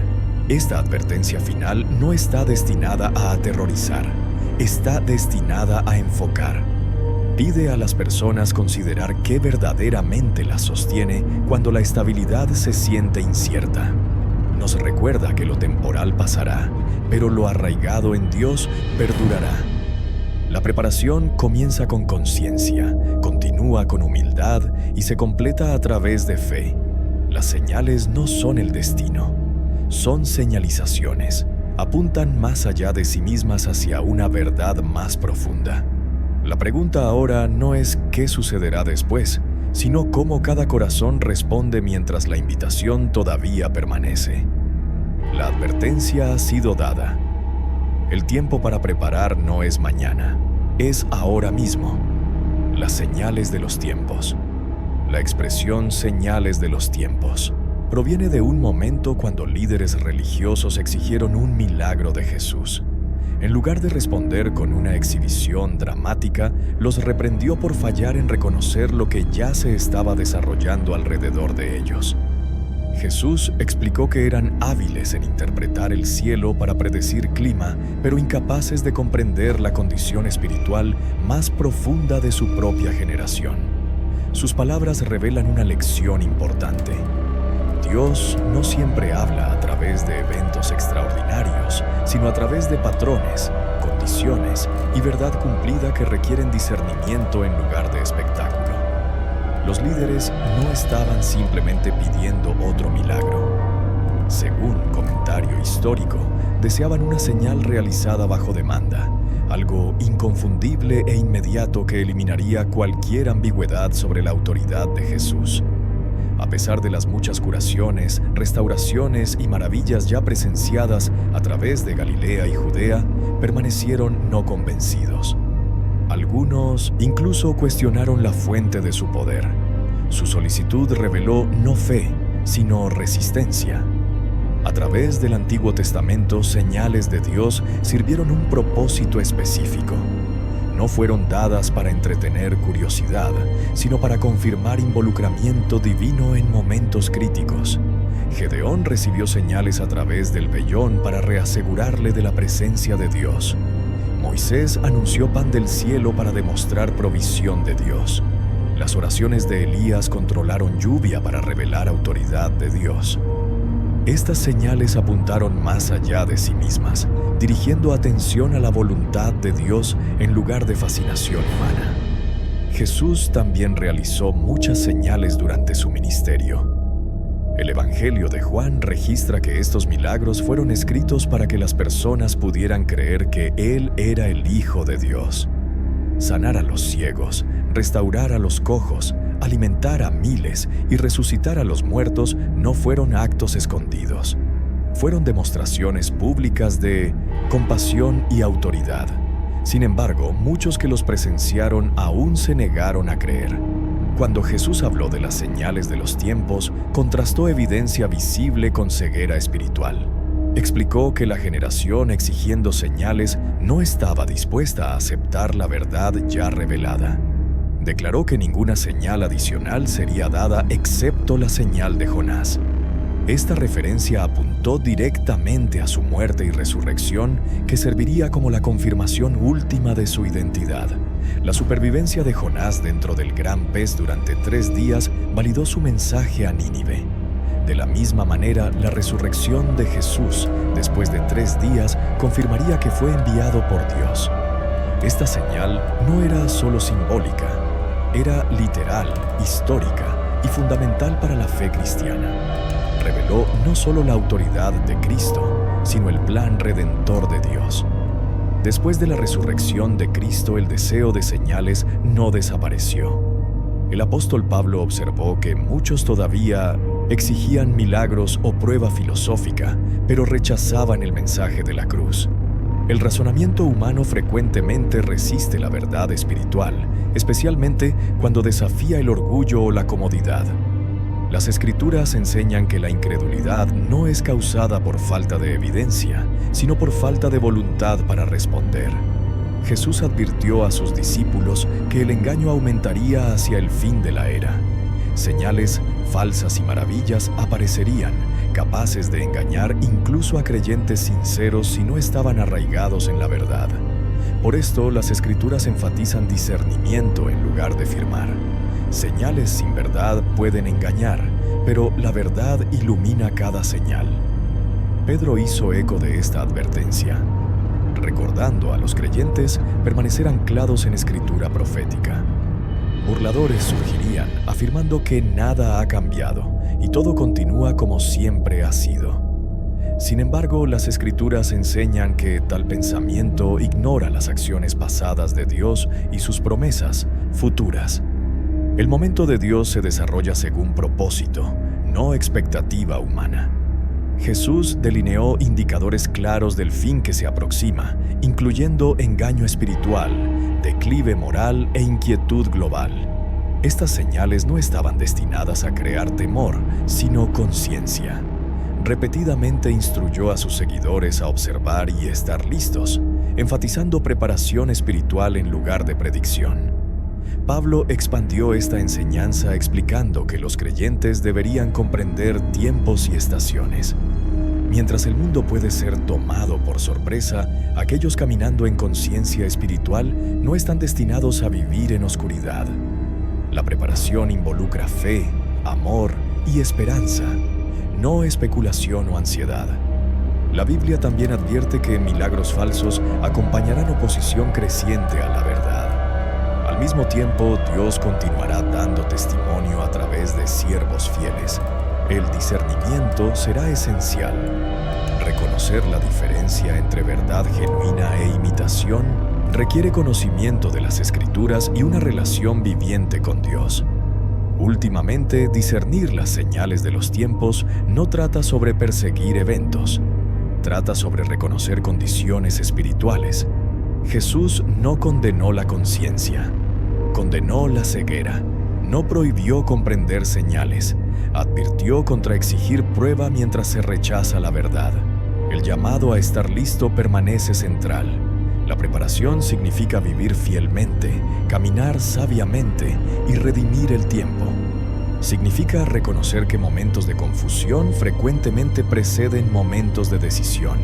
S1: Esta advertencia final no está destinada a aterrorizar, está destinada a enfocar. Pide a las personas considerar qué verdaderamente las sostiene cuando la estabilidad se siente incierta. Nos recuerda que lo temporal pasará, pero lo arraigado en Dios perdurará. La preparación comienza con conciencia, continúa con humildad y se completa a través de fe. Las señales no son el destino, son señalizaciones. Apuntan más allá de sí mismas hacia una verdad más profunda. La pregunta ahora no es qué sucederá después, sino cómo cada corazón responde mientras la invitación todavía permanece. La advertencia ha sido dada. El tiempo para preparar no es mañana, es ahora mismo. Las señales de los tiempos. La expresión señales de los tiempos proviene de un momento cuando líderes religiosos exigieron un milagro de Jesús. En lugar de responder con una exhibición dramática, los reprendió por fallar en reconocer lo que ya se estaba desarrollando alrededor de ellos. Jesús explicó que eran hábiles en interpretar el cielo para predecir clima, pero incapaces de comprender la condición espiritual más profunda de su propia generación. Sus palabras revelan una lección importante. Dios no siempre habla a través de eventos extraordinarios, sino a través de patrones, condiciones y verdad cumplida que requieren discernimiento en lugar de espectáculo. Los líderes no estaban simplemente pidiendo otro milagro. Según comentario histórico, deseaban una señal realizada bajo demanda, algo inconfundible e inmediato que eliminaría cualquier ambigüedad sobre la autoridad de Jesús. A pesar de las muchas curaciones, restauraciones y maravillas ya presenciadas a través de Galilea y Judea, permanecieron no convencidos. Algunos incluso cuestionaron la fuente de su poder. Su solicitud reveló no fe, sino resistencia. A través del Antiguo Testamento, señales de Dios sirvieron un propósito específico. No fueron dadas para entretener curiosidad, sino para confirmar involucramiento divino en momentos críticos. Gedeón recibió señales a través del vellón para reasegurarle de la presencia de Dios. Moisés anunció pan del cielo para demostrar provisión de Dios. Las oraciones de Elías controlaron lluvia para revelar autoridad de Dios. Estas señales apuntaron más allá de sí mismas, dirigiendo atención a la voluntad de Dios en lugar de fascinación humana. Jesús también realizó muchas señales durante su ministerio. El Evangelio de Juan registra que estos milagros fueron escritos para que las personas pudieran creer que Él era el Hijo de Dios. Sanar a los ciegos, restaurar a los cojos, alimentar a miles y resucitar a los muertos no fueron actos escondidos. Fueron demostraciones públicas de compasión y autoridad. Sin embargo, muchos que los presenciaron aún se negaron a creer. Cuando Jesús habló de las señales de los tiempos, contrastó evidencia visible con ceguera espiritual. Explicó que la generación exigiendo señales no estaba dispuesta a aceptar la verdad ya revelada. Declaró que ninguna señal adicional sería dada excepto la señal de Jonás. Esta referencia apuntó directamente a su muerte y resurrección, que serviría como la confirmación última de su identidad. La supervivencia de Jonás dentro del gran pez durante 3 días validó su mensaje a Nínive. De la misma manera, la resurrección de Jesús, después de 3 días, confirmaría que fue enviado por Dios. Esta señal no era solo simbólica, era literal, histórica y fundamental para la fe cristiana. Reveló no solo la autoridad de Cristo, sino el plan redentor de Dios. Después de la resurrección de Cristo, el deseo de señales no desapareció. El apóstol Pablo observó que muchos todavía exigían milagros o prueba filosófica, pero rechazaban el mensaje de la cruz. El razonamiento humano frecuentemente resiste la verdad espiritual, especialmente cuando desafía el orgullo o la comodidad. Las Escrituras enseñan que la incredulidad no es causada por falta de evidencia, sino por falta de voluntad para responder. Jesús advirtió a sus discípulos que el engaño aumentaría hacia el fin de la era. Señales falsas y maravillas aparecerían, capaces de engañar incluso a creyentes sinceros si no estaban arraigados en la verdad. Por esto, las Escrituras enfatizan discernimiento en lugar de firmar. Señales sin verdad pueden engañar, pero la verdad ilumina cada señal. Pedro hizo eco de esta advertencia, recordando a los creyentes permanecer anclados en escritura profética. Burladores surgirían, afirmando que nada ha cambiado y todo continúa como siempre ha sido. Sin embargo, las Escrituras enseñan que tal pensamiento ignora las acciones pasadas de Dios y sus promesas futuras. El momento de Dios se desarrolla según propósito, no expectativa humana. Jesús delineó indicadores claros del fin que se aproxima, incluyendo engaño espiritual, declive moral e inquietud global. Estas señales no estaban destinadas a crear temor, sino conciencia. Repetidamente instruyó a sus seguidores a observar y estar listos, enfatizando preparación espiritual en lugar de predicción. Pablo expandió esta enseñanza explicando que los creyentes deberían comprender tiempos y estaciones. Mientras el mundo puede ser tomado por sorpresa, aquellos caminando en conciencia espiritual no están destinados a vivir en oscuridad. La preparación involucra fe, amor y esperanza, no especulación o ansiedad. La Biblia también advierte que milagros falsos acompañarán oposición creciente a la verdad. Al mismo tiempo, Dios continuará dando testimonio a través de siervos fieles. El discernimiento será esencial. Reconocer la diferencia entre verdad genuina e imitación requiere conocimiento de las Escrituras y una relación viviente con Dios. Últimamente, discernir las señales de los tiempos no trata sobre perseguir eventos, trata sobre reconocer condiciones espirituales. Jesús no condenó la conciencia, condenó la ceguera. no prohibió comprender señales, advirtió contra exigir prueba mientras se rechaza la verdad. El llamado a estar listo permanece central. La preparación significa vivir fielmente, caminar sabiamente y redimir el tiempo. Significa reconocer que momentos de confusión frecuentemente preceden momentos de decisión.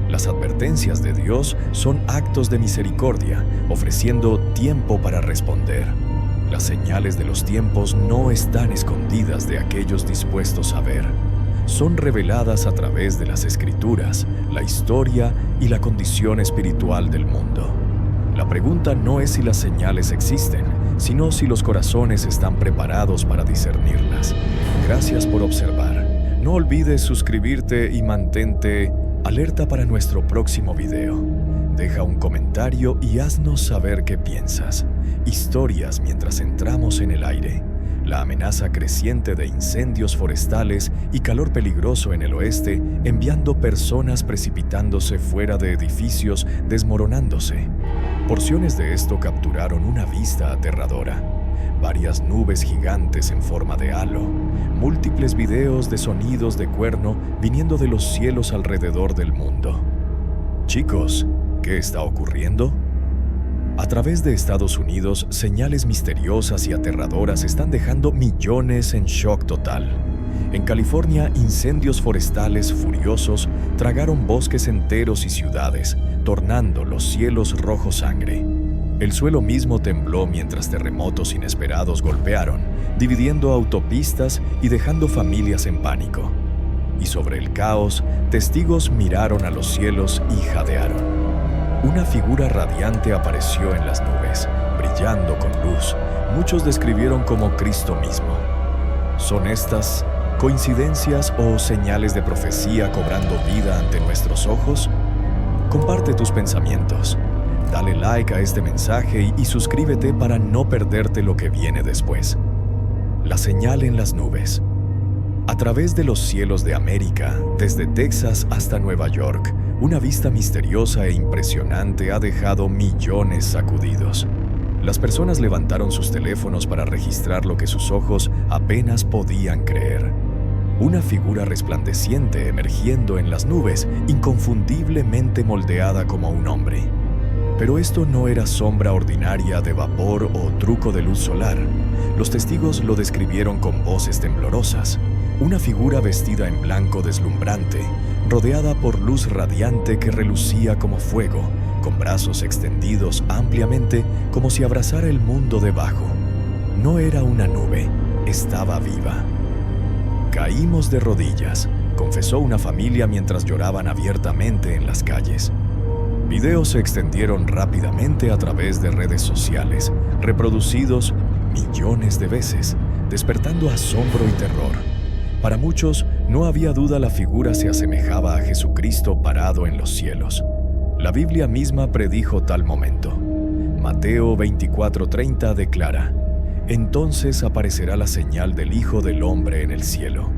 S1: Las advertencias de Dios son actos de misericordia, ofreciendo tiempo para responder. Las señales de los tiempos no están escondidas de aquellos dispuestos a ver. Son reveladas a través de las Escrituras, la historia y la condición espiritual del mundo. La pregunta no es si las señales existen, sino si los corazones están preparados para discernirlas. Gracias por observar. No olvides suscribirte y mantente alerta para nuestro próximo video. Deja un comentario y haznos saber qué piensas. Historias mientras entramos en el aire. La amenaza creciente de incendios forestales y calor peligroso en el oeste, enviando personas precipitándose fuera de edificios, desmoronándose. Porciones de esto capturaron una vista aterradora. Varias nubes gigantes en forma de halo, múltiples videos de sonidos de cuerno viniendo de los cielos alrededor del mundo. Chicos, ¿qué está ocurriendo? A través de Estados Unidos, señales misteriosas y aterradoras están dejando millones en shock total. En California, incendios forestales furiosos tragaron bosques enteros y ciudades, tornando los cielos rojo sangre. El suelo mismo tembló mientras terremotos inesperados golpearon, dividiendo autopistas y dejando familias en pánico. Y sobre el caos, testigos miraron a los cielos y jadearon. Una figura radiante apareció en las nubes, brillando con luz. Muchos describieron como Cristo mismo. ¿Son estas coincidencias o señales de profecía cobrando vida ante nuestros ojos? Comparte tus pensamientos. Dale like a este mensaje y suscríbete para no perderte lo que viene después. La señal en las nubes. A través de los cielos de América, desde Texas hasta Nueva York, una vista misteriosa e impresionante ha dejado millones sacudidos. Las personas levantaron sus teléfonos para registrar lo que sus ojos apenas podían creer. Una figura resplandeciente emergiendo en las nubes, inconfundiblemente moldeada como un hombre. Pero esto no era sombra ordinaria de vapor o truco de luz solar. Los testigos lo describieron con voces temblorosas. Una figura vestida en blanco deslumbrante, rodeada por luz radiante que relucía como fuego, con brazos extendidos ampliamente como si abrazara el mundo debajo. No era una nube, estaba viva. Caímos de rodillas, confesó una familia mientras lloraban abiertamente en las calles. Videos se extendieron rápidamente a través de redes sociales, reproducidos millones de veces, despertando asombro y terror. Para muchos, no había duda, la figura se asemejaba a Jesucristo parado en los cielos. La Biblia misma predijo tal momento. Mateo 24:30 declara: «Entonces aparecerá la señal del Hijo del Hombre en el cielo.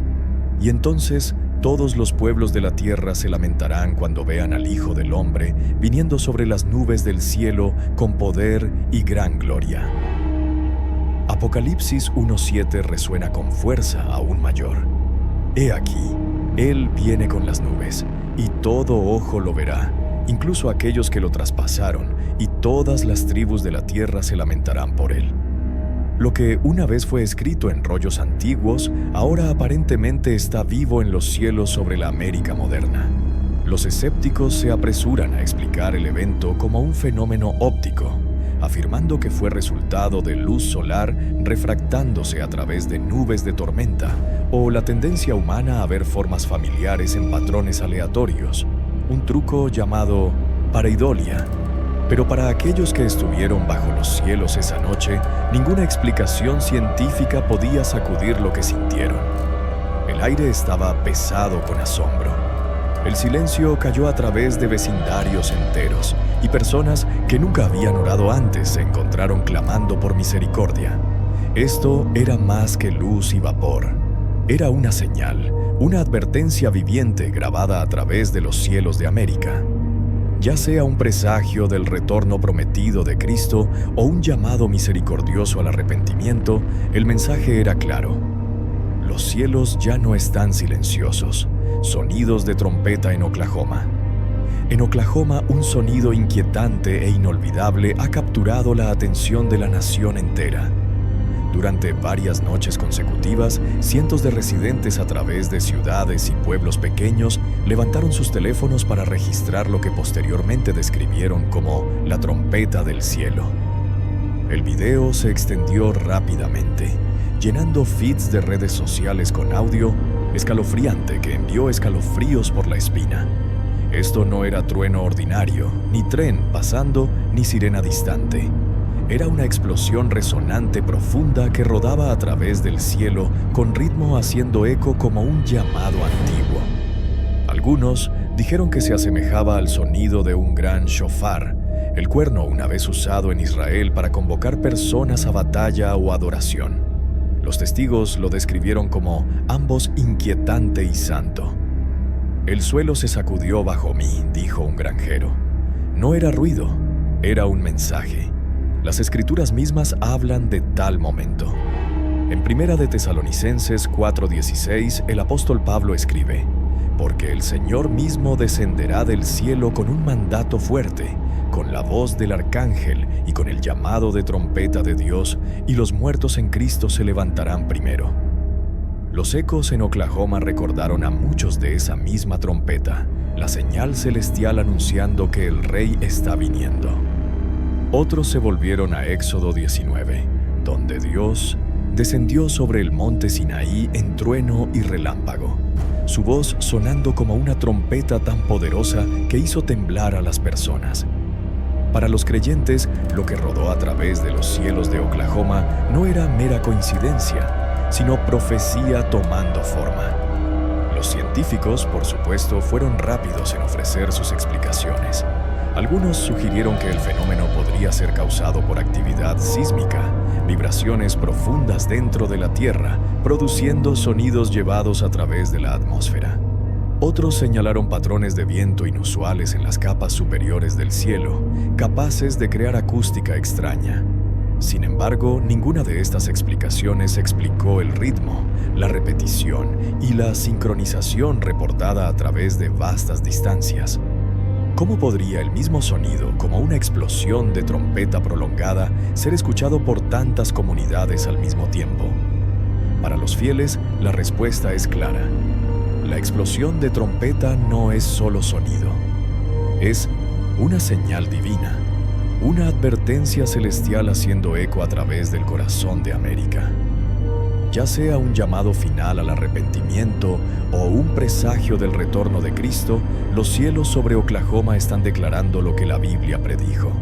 S1: Y entonces todos los pueblos de la tierra se lamentarán cuando vean al Hijo del Hombre viniendo sobre las nubes del cielo con poder y gran gloria». Apocalipsis 1:7 resuena con fuerza aún mayor. «He aquí, Él viene con las nubes, y todo ojo lo verá, incluso aquellos que lo traspasaron, y todas las tribus de la tierra se lamentarán por Él». Lo que una vez fue escrito en rollos antiguos, ahora aparentemente está vivo en los cielos sobre la América moderna. Los escépticos se apresuran a explicar el evento como un fenómeno óptico, afirmando que fue resultado de luz solar refractándose a través de nubes de tormenta, o la tendencia humana a ver formas familiares en patrones aleatorios, un truco llamado pareidolia. Pero para aquellos que estuvieron bajo los cielos esa noche, ninguna explicación científica podía sacudir lo que sintieron. El aire estaba pesado con asombro. El silencio cayó a través de vecindarios enteros, y personas que nunca habían orado antes se encontraron clamando por misericordia. Esto era más que luz y vapor. Era una señal, una advertencia viviente grabada a través de los cielos de América. Ya sea un presagio del retorno prometido de Cristo o un llamado misericordioso al arrepentimiento, el mensaje era claro. Los cielos ya no están silenciosos. Sonidos de trompeta en Oklahoma. En Oklahoma, un sonido inquietante e inolvidable ha capturado la atención de la nación entera. Durante varias noches consecutivas, cientos de residentes a través de ciudades y pueblos pequeños levantaron sus teléfonos para registrar lo que posteriormente describieron como la trompeta del cielo. El video se extendió rápidamente, llenando feeds de redes sociales con audio escalofriante que envió escalofríos por la espina. Esto no era trueno ordinario, ni tren pasando, ni sirena distante. Era una explosión resonante profunda que rodaba a través del cielo con ritmo haciendo eco como un llamado antiguo. Algunos dijeron que se asemejaba al sonido de un gran shofar, el cuerno una vez usado en Israel para convocar personas a batalla o adoración. Los testigos lo describieron como ambos inquietante y santo. «El suelo se sacudió bajo mí», dijo un granjero. No era ruido, era un mensaje. Las Escrituras mismas hablan de tal momento. En 1 de Tesalonicenses 4:16, el apóstol Pablo escribe: «Porque el Señor mismo descenderá del cielo con un mandato fuerte, con la voz del arcángel y con el llamado de trompeta de Dios, y los muertos en Cristo se levantarán primero». Los ecos en Oklahoma recordaron a muchos de esa misma trompeta, la señal celestial anunciando que el Rey está viniendo. Otros se volvieron a Éxodo 19, donde Dios descendió sobre el monte Sinaí en trueno y relámpago, su voz sonando como una trompeta tan poderosa que hizo temblar a las personas. Para los creyentes, lo que rodó a través de los cielos de Oklahoma no era mera coincidencia, sino profecía tomando forma. Los científicos, por supuesto, fueron rápidos en ofrecer sus explicaciones. Algunos sugirieron que el fenómeno podría ser causado por actividad sísmica, vibraciones profundas dentro de la Tierra, produciendo sonidos llevados a través de la atmósfera. Otros señalaron patrones de viento inusuales en las capas superiores del cielo, capaces de crear acústica extraña. Sin embargo, ninguna de estas explicaciones explicó el ritmo, la repetición y la sincronización reportada a través de vastas distancias. ¿Cómo podría el mismo sonido, como una explosión de trompeta prolongada, ser escuchado por tantas comunidades al mismo tiempo? Para los fieles, la respuesta es clara. La explosión de trompeta no es solo sonido. Es una señal divina, una advertencia celestial haciendo eco a través del corazón de América. Ya sea un llamado final al arrepentimiento o un presagio del retorno de Cristo, los cielos sobre Oklahoma están declarando lo que la Biblia predijo: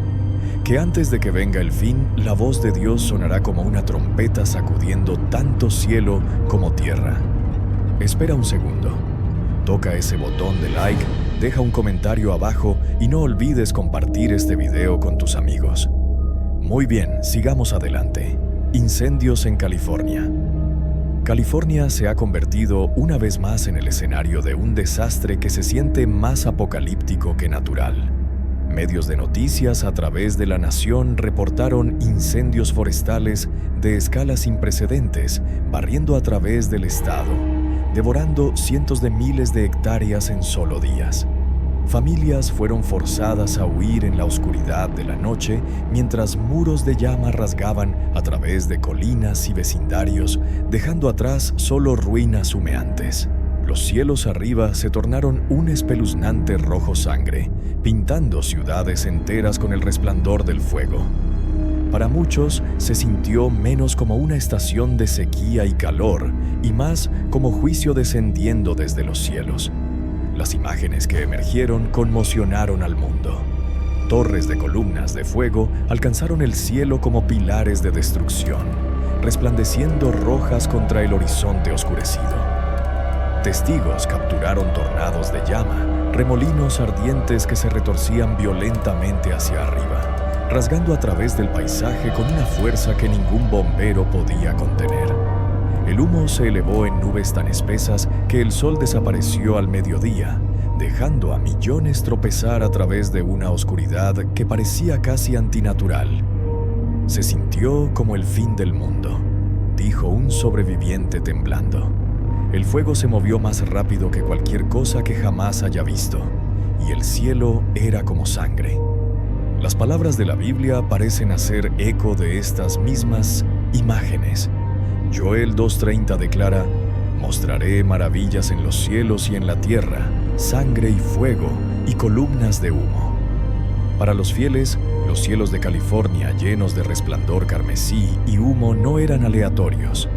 S1: que antes de que venga el fin, la voz de Dios sonará como una trompeta sacudiendo tanto cielo como tierra. Espera un segundo. Toca ese botón de like, deja un comentario abajo y no olvides compartir este video con tus amigos. Muy bien, sigamos adelante. Incendios en California. California se ha convertido una vez más en el escenario de un desastre que se siente más apocalíptico que natural. Medios de noticias a través de la nación reportaron incendios forestales de escala sin precedentes, barriendo a través del estado, devorando cientos de miles de hectáreas en solo días. Familias fueron forzadas a huir en la oscuridad de la noche mientras muros de llama rasgaban a través de colinas y vecindarios, dejando atrás solo ruinas humeantes. Los cielos arriba se tornaron un espeluznante rojo sangre, pintando ciudades enteras con el resplandor del fuego. Para muchos se sintió menos como una estación de sequía y calor, y más como juicio descendiendo desde los cielos. Las imágenes que emergieron conmocionaron al mundo. Torres de columnas de fuego alcanzaron el cielo como pilares de destrucción, resplandeciendo rojas contra el horizonte oscurecido. Testigos capturaron tornados de llama, remolinos ardientes que se retorcían violentamente hacia arriba, rasgando a través del paisaje con una fuerza que ningún bombero podía contener. El humo se elevó en nubes tan espesas que el sol desapareció al mediodía, dejando a millones tropezar a través de una oscuridad que parecía casi antinatural. Se sintió como el fin del mundo, dijo un sobreviviente temblando. El fuego se movió más rápido que cualquier cosa que jamás haya visto, y el cielo era como sangre. Las palabras de la Biblia parecen hacer eco de estas mismas imágenes. Joel 2:30 declara: «Mostraré maravillas en los cielos y en la tierra, sangre y fuego y columnas de humo». Para los fieles, los cielos de California llenos de resplandor carmesí y humo no eran aleatorios.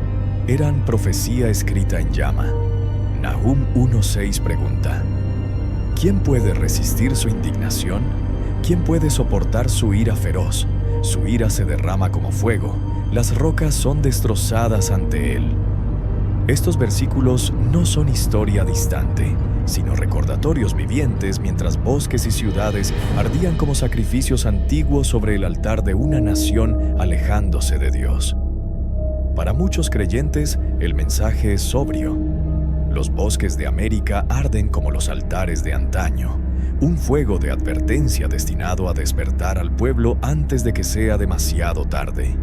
S1: Eran profecía escrita en llama. Nahum 1:6 pregunta: ¿quién puede resistir su indignación? ¿Quién puede soportar su ira feroz? Su ira se derrama como fuego, las rocas son destrozadas ante él. Estos versículos no son historia distante, sino recordatorios vivientes mientras bosques y ciudades ardían como sacrificios antiguos sobre el altar de una nación alejándose de Dios. Para muchos creyentes, el mensaje es sobrio. Los bosques de América arden como los altares de antaño, un fuego de advertencia destinado a despertar al pueblo antes de que sea demasiado tarde.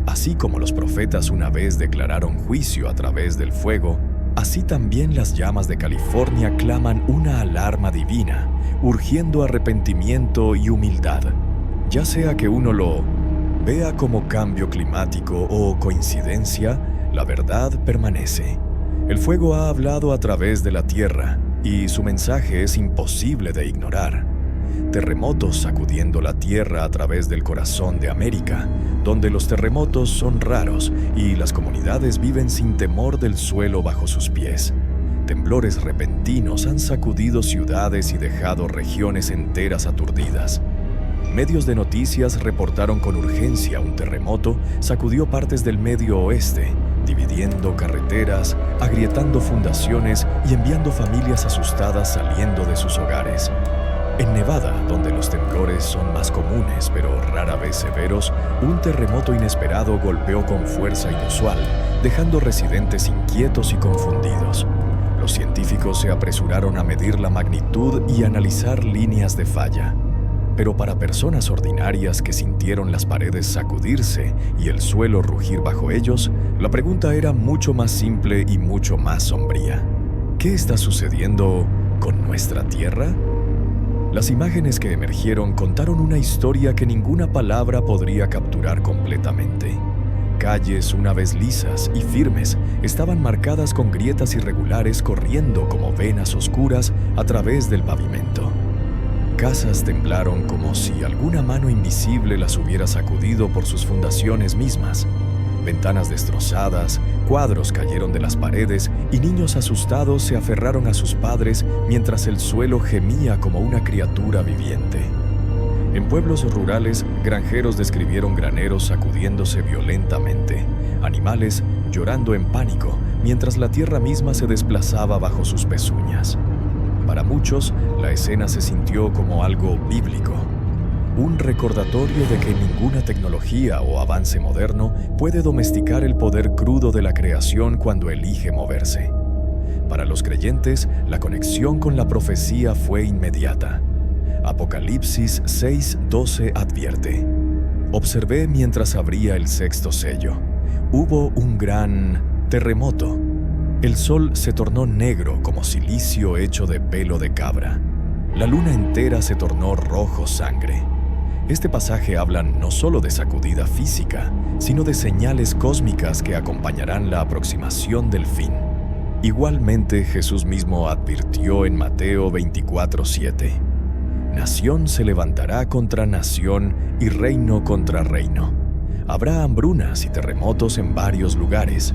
S1: Así como los profetas una vez declararon juicio a través del fuego, así también las llamas de California claman una alarma divina, urgiendo arrepentimiento y humildad. Ya sea que uno lo vea como cambio climático o coincidencia, la verdad permanece. El fuego ha hablado a través de la tierra y su mensaje es imposible de ignorar. Terremotos sacudiendo la tierra a través del corazón de América, donde los terremotos son raros y las comunidades viven sin temor del suelo bajo sus pies. Temblores repentinos han sacudido ciudades y dejado regiones enteras aturdidas. Medios de noticias reportaron con urgencia un terremoto sacudió partes del Medio Oeste, dividiendo carreteras, agrietando fundaciones y enviando familias asustadas saliendo de sus hogares. En Nevada, donde los temblores son más comunes pero rara vez severos, un terremoto inesperado golpeó con fuerza inusual, dejando residentes inquietos y confundidos. Los científicos se apresuraron a medir la magnitud y analizar líneas de falla. Pero para personas ordinarias que sintieron las paredes sacudirse y el suelo rugir bajo ellos, la pregunta era mucho más simple y mucho más sombría. ¿Qué está sucediendo con nuestra tierra? Las imágenes que emergieron contaron una historia que ninguna palabra podría capturar completamente. Calles, una vez lisas y firmes, estaban marcadas con grietas irregulares corriendo como venas oscuras a través del pavimento. Casas temblaron como si alguna mano invisible las hubiera sacudido por sus fundaciones mismas. Ventanas destrozadas, cuadros cayeron de las paredes y niños asustados se aferraron a sus padres mientras el suelo gemía como una criatura viviente. En pueblos rurales, granjeros describieron graneros sacudiéndose violentamente, animales llorando en pánico mientras la tierra misma se desplazaba bajo sus pezuñas. Para muchos, la escena se sintió como algo bíblico, un recordatorio de que ninguna tecnología o avance moderno puede domesticar el poder crudo de la creación cuando elige moverse. Para los creyentes, la conexión con la profecía fue inmediata. Apocalipsis 6:12 advierte: «Observé mientras abría el sexto sello. Hubo un gran terremoto. El sol se tornó negro como silicio hecho de pelo de cabra. La luna entera se tornó rojo sangre». Este pasaje habla no solo de sacudida física, sino de señales cósmicas que acompañarán la aproximación del fin. Igualmente, Jesús mismo advirtió en Mateo 24:7: «Nación se levantará contra nación y reino contra reino. Habrá hambrunas y terremotos en varios lugares».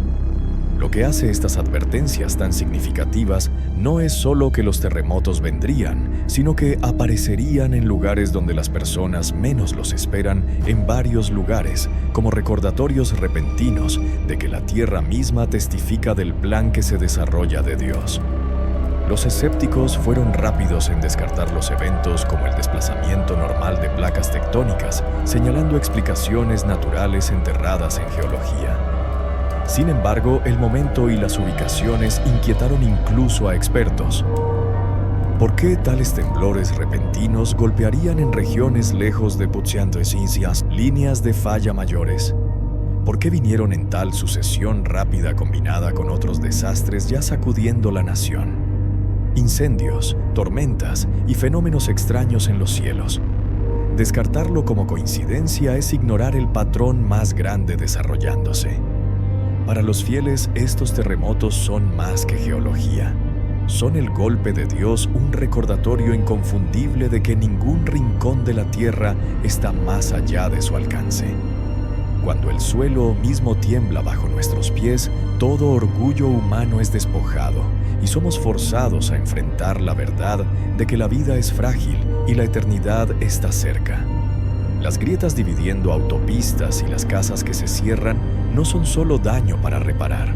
S1: Lo que hace estas advertencias tan significativas no es solo que los terremotos vendrían, sino que aparecerían en lugares donde las personas menos los esperan, en varios lugares, como recordatorios repentinos de que la tierra misma testifica del plan que se desarrolla de Dios. Los escépticos fueron rápidos en descartar los eventos como el desplazamiento normal de placas tectónicas, señalando explicaciones naturales enterradas en geología. Sin embargo, el momento y las ubicaciones inquietaron incluso a expertos. ¿Por qué tales temblores repentinos golpearían en regiones lejos de Putsiantesincias líneas de falla mayores? ¿Por qué vinieron en tal sucesión rápida combinada con otros desastres ya sacudiendo la nación? Incendios, tormentas y fenómenos extraños en los cielos. Descartarlo como coincidencia es ignorar el patrón más grande desarrollándose. Para los fieles, estos terremotos son más que geología. Son el golpe de Dios, un recordatorio inconfundible de que ningún rincón de la tierra está más allá de su alcance. Cuando el suelo mismo tiembla bajo nuestros pies, todo orgullo humano es despojado y somos forzados a enfrentar la verdad de que la vida es frágil y la eternidad está cerca. Las grietas dividiendo autopistas y las casas que se cierran no son solo daño para reparar.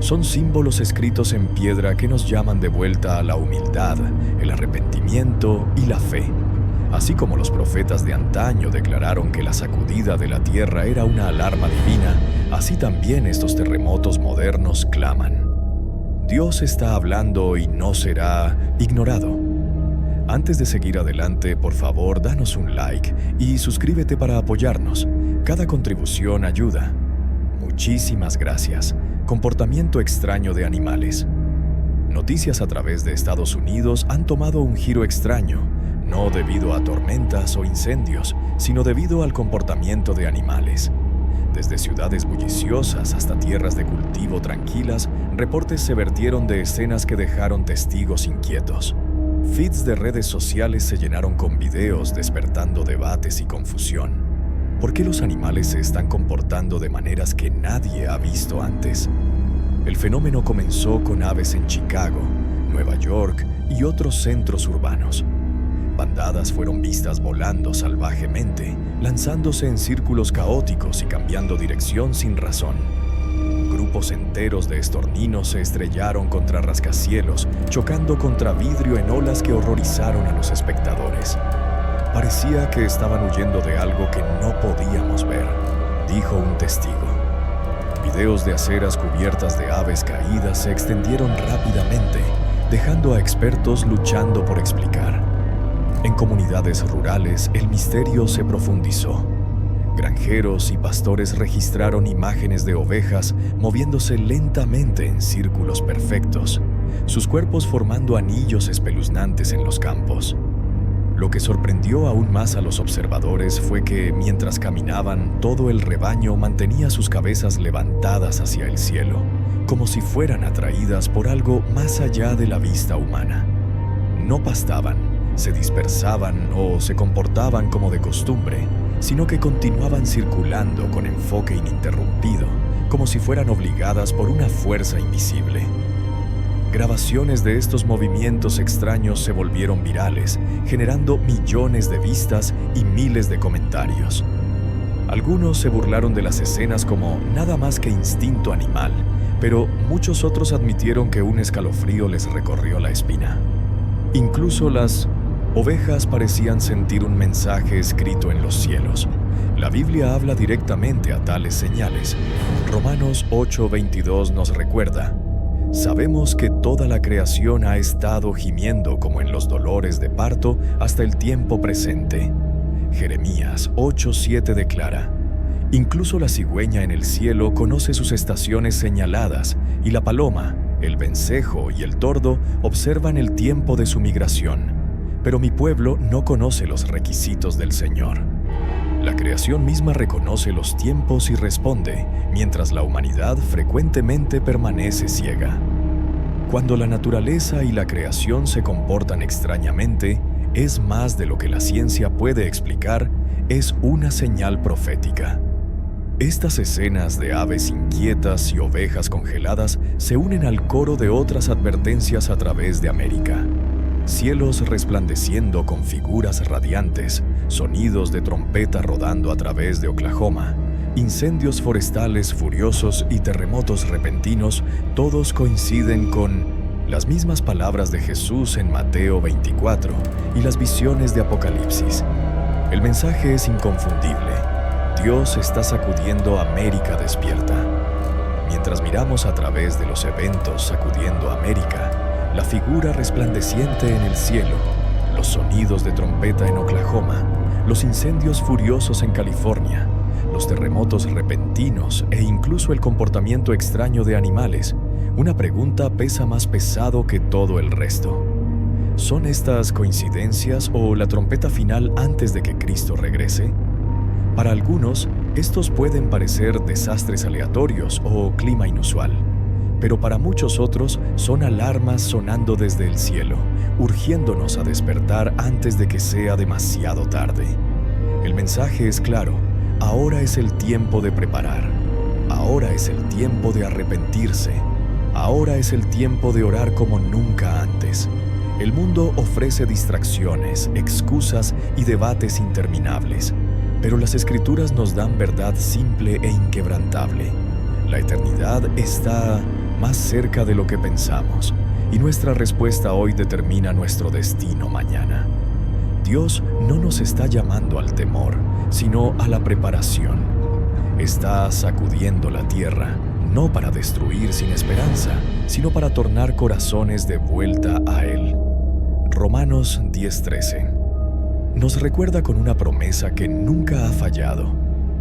S1: Son símbolos escritos en piedra que nos llaman de vuelta a la humildad, el arrepentimiento y la fe. Así como los profetas de antaño declararon que la sacudida de la tierra era una alarma divina, así también estos terremotos modernos claman. Dios está hablando y no será ignorado. Antes de seguir adelante, por favor, danos un like y suscríbete para apoyarnos. Cada contribución ayuda. Muchísimas gracias. Comportamiento extraño de animales. Noticias a través de Estados Unidos han tomado un giro extraño, no debido a tormentas o incendios, sino debido al comportamiento de animales. Desde ciudades bulliciosas hasta tierras de cultivo tranquilas, reportes se vertieron de escenas que dejaron testigos inquietos. Feeds de redes sociales se llenaron con videos despertando debates y confusión. ¿Por qué los animales se están comportando de maneras que nadie ha visto antes? El fenómeno comenzó con aves en Chicago, Nueva York y otros centros urbanos. Bandadas fueron vistas volando salvajemente, lanzándose en círculos caóticos y cambiando dirección sin razón. Grupos enteros de estorninos se estrellaron contra rascacielos, chocando contra vidrio en olas que horrorizaron a los espectadores. Parecía que estaban huyendo de algo que no podíamos ver, dijo un testigo. Videos de aceras cubiertas de aves caídas se extendieron rápidamente, dejando a expertos luchando por explicar. En comunidades rurales, el misterio se profundizó. Granjeros y pastores registraron imágenes de ovejas moviéndose lentamente en círculos perfectos, sus cuerpos formando anillos espeluznantes en los campos. Lo que sorprendió aún más a los observadores fue que, mientras caminaban, todo el rebaño mantenía sus cabezas levantadas hacia el cielo, como si fueran atraídas por algo más allá de la vista humana. No pastaban, se dispersaban o se comportaban como de costumbre, sino que continuaban circulando con enfoque ininterrumpido, como si fueran obligadas por una fuerza invisible. Grabaciones de estos movimientos extraños se volvieron virales, generando millones de vistas y miles de comentarios. Algunos se burlaron de las escenas como nada más que instinto animal, pero muchos otros admitieron que un escalofrío les recorrió la espina. Incluso las ovejas parecían sentir un mensaje escrito en los cielos. La Biblia habla directamente a tales señales. Romanos 8:22 nos recuerda: sabemos que toda la creación ha estado gimiendo como en los dolores de parto hasta el tiempo presente. Jeremías 8:7 declara: incluso la cigüeña en el cielo conoce sus estaciones señaladas, y la paloma, el vencejo y el tordo observan el tiempo de su migración. Pero mi pueblo no conoce los requisitos del Señor. La creación misma reconoce los tiempos y responde, mientras la humanidad frecuentemente permanece ciega. Cuando la naturaleza y la creación se comportan extrañamente, es más de lo que la ciencia puede explicar, es una señal profética. Estas escenas de aves inquietas y ovejas congeladas se unen al coro de otras advertencias a través de América. Cielos resplandeciendo con figuras radiantes, sonidos de trompeta rodando a través de Oklahoma, incendios forestales furiosos y terremotos repentinos, todos coinciden con las mismas palabras de Jesús en Mateo 24 y las visiones de Apocalipsis. El mensaje es inconfundible. Dios está sacudiendo América despierta. Mientras miramos a través de los eventos sacudiendo América, la figura resplandeciente en el cielo, los sonidos de trompeta en Oklahoma, los incendios furiosos en California, los terremotos repentinos e incluso el comportamiento extraño de animales, una pregunta pesa más pesado que todo el resto. ¿Son estas coincidencias o la trompeta final antes de que Cristo regrese? Para algunos, estos pueden parecer desastres aleatorios o clima inusual, pero para muchos otros son alarmas sonando desde el cielo, urgiéndonos a despertar antes de que sea demasiado tarde. El mensaje es claro: ahora es el tiempo de preparar, ahora es el tiempo de arrepentirse, ahora es el tiempo de orar como nunca antes. El mundo ofrece distracciones, excusas y debates interminables, pero las Escrituras nos dan verdad simple e inquebrantable. La eternidad está más cerca de lo que pensamos, y nuestra respuesta hoy determina nuestro destino mañana. Dios no nos está llamando al temor, sino a la preparación. Está sacudiendo la tierra, no para destruir sin esperanza, sino para tornar corazones de vuelta a Él. Romanos 10:13 nos recuerda con una promesa que nunca ha fallado: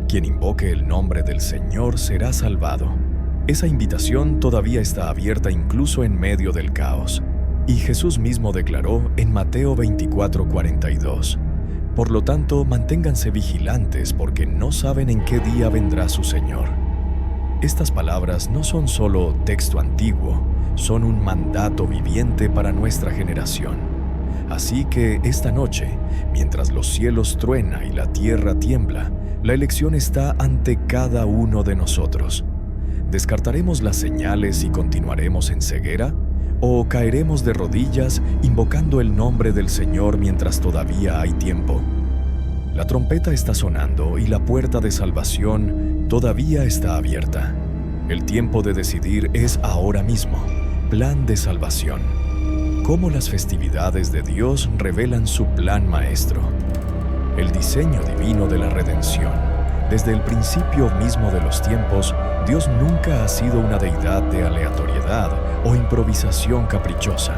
S1: quien invoque el nombre del Señor será salvado. Esa invitación todavía está abierta incluso en medio del caos. Y Jesús mismo declaró en Mateo 24:42: por lo tanto, manténganse vigilantes porque no saben en qué día vendrá su Señor. Estas palabras no son solo texto antiguo, son un mandato viviente para nuestra generación. Así que esta noche, mientras los cielos truena y la tierra tiembla, la elección está ante cada uno de nosotros. ¿Descartaremos las señales y continuaremos en ceguera? ¿O caeremos de rodillas invocando el nombre del Señor mientras todavía hay tiempo? La trompeta está sonando y la puerta de salvación todavía está abierta. El tiempo de decidir es ahora mismo. Plan de salvación. Cómo las festividades de Dios revelan su plan maestro. El diseño divino de la redención. Desde el principio mismo de los tiempos, Dios nunca ha sido una deidad de aleatoriedad o improvisación caprichosa.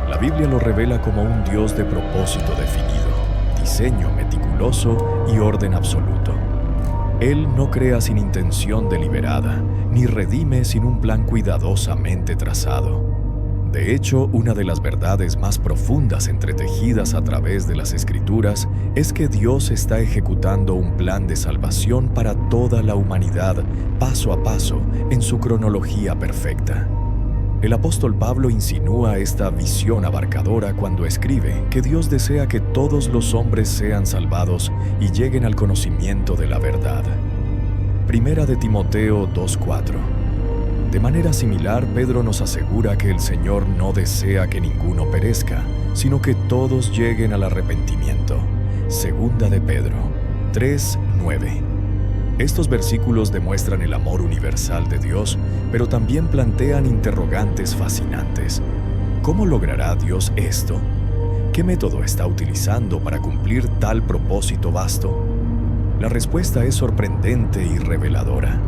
S1: La Biblia lo revela como un Dios de propósito definido, diseño meticuloso y orden absoluto. Él no crea sin intención deliberada, ni redime sin un plan cuidadosamente trazado. De hecho, una de las verdades más profundas entretejidas a través de las Escrituras es que Dios está ejecutando un plan de salvación para toda la humanidad, paso a paso, en su cronología perfecta. El apóstol Pablo insinúa esta visión abarcadora cuando escribe que Dios desea que todos los hombres sean salvados y lleguen al conocimiento de la verdad. Primera de Timoteo 2:4. De manera similar, Pedro nos asegura que el Señor no desea que ninguno perezca, sino que todos lleguen al arrepentimiento. Segunda de Pedro 3:9. Estos versículos demuestran el amor universal de Dios, pero también plantean interrogantes fascinantes. ¿Cómo logrará Dios esto? ¿Qué método está utilizando para cumplir tal propósito vasto? La respuesta es sorprendente y reveladora.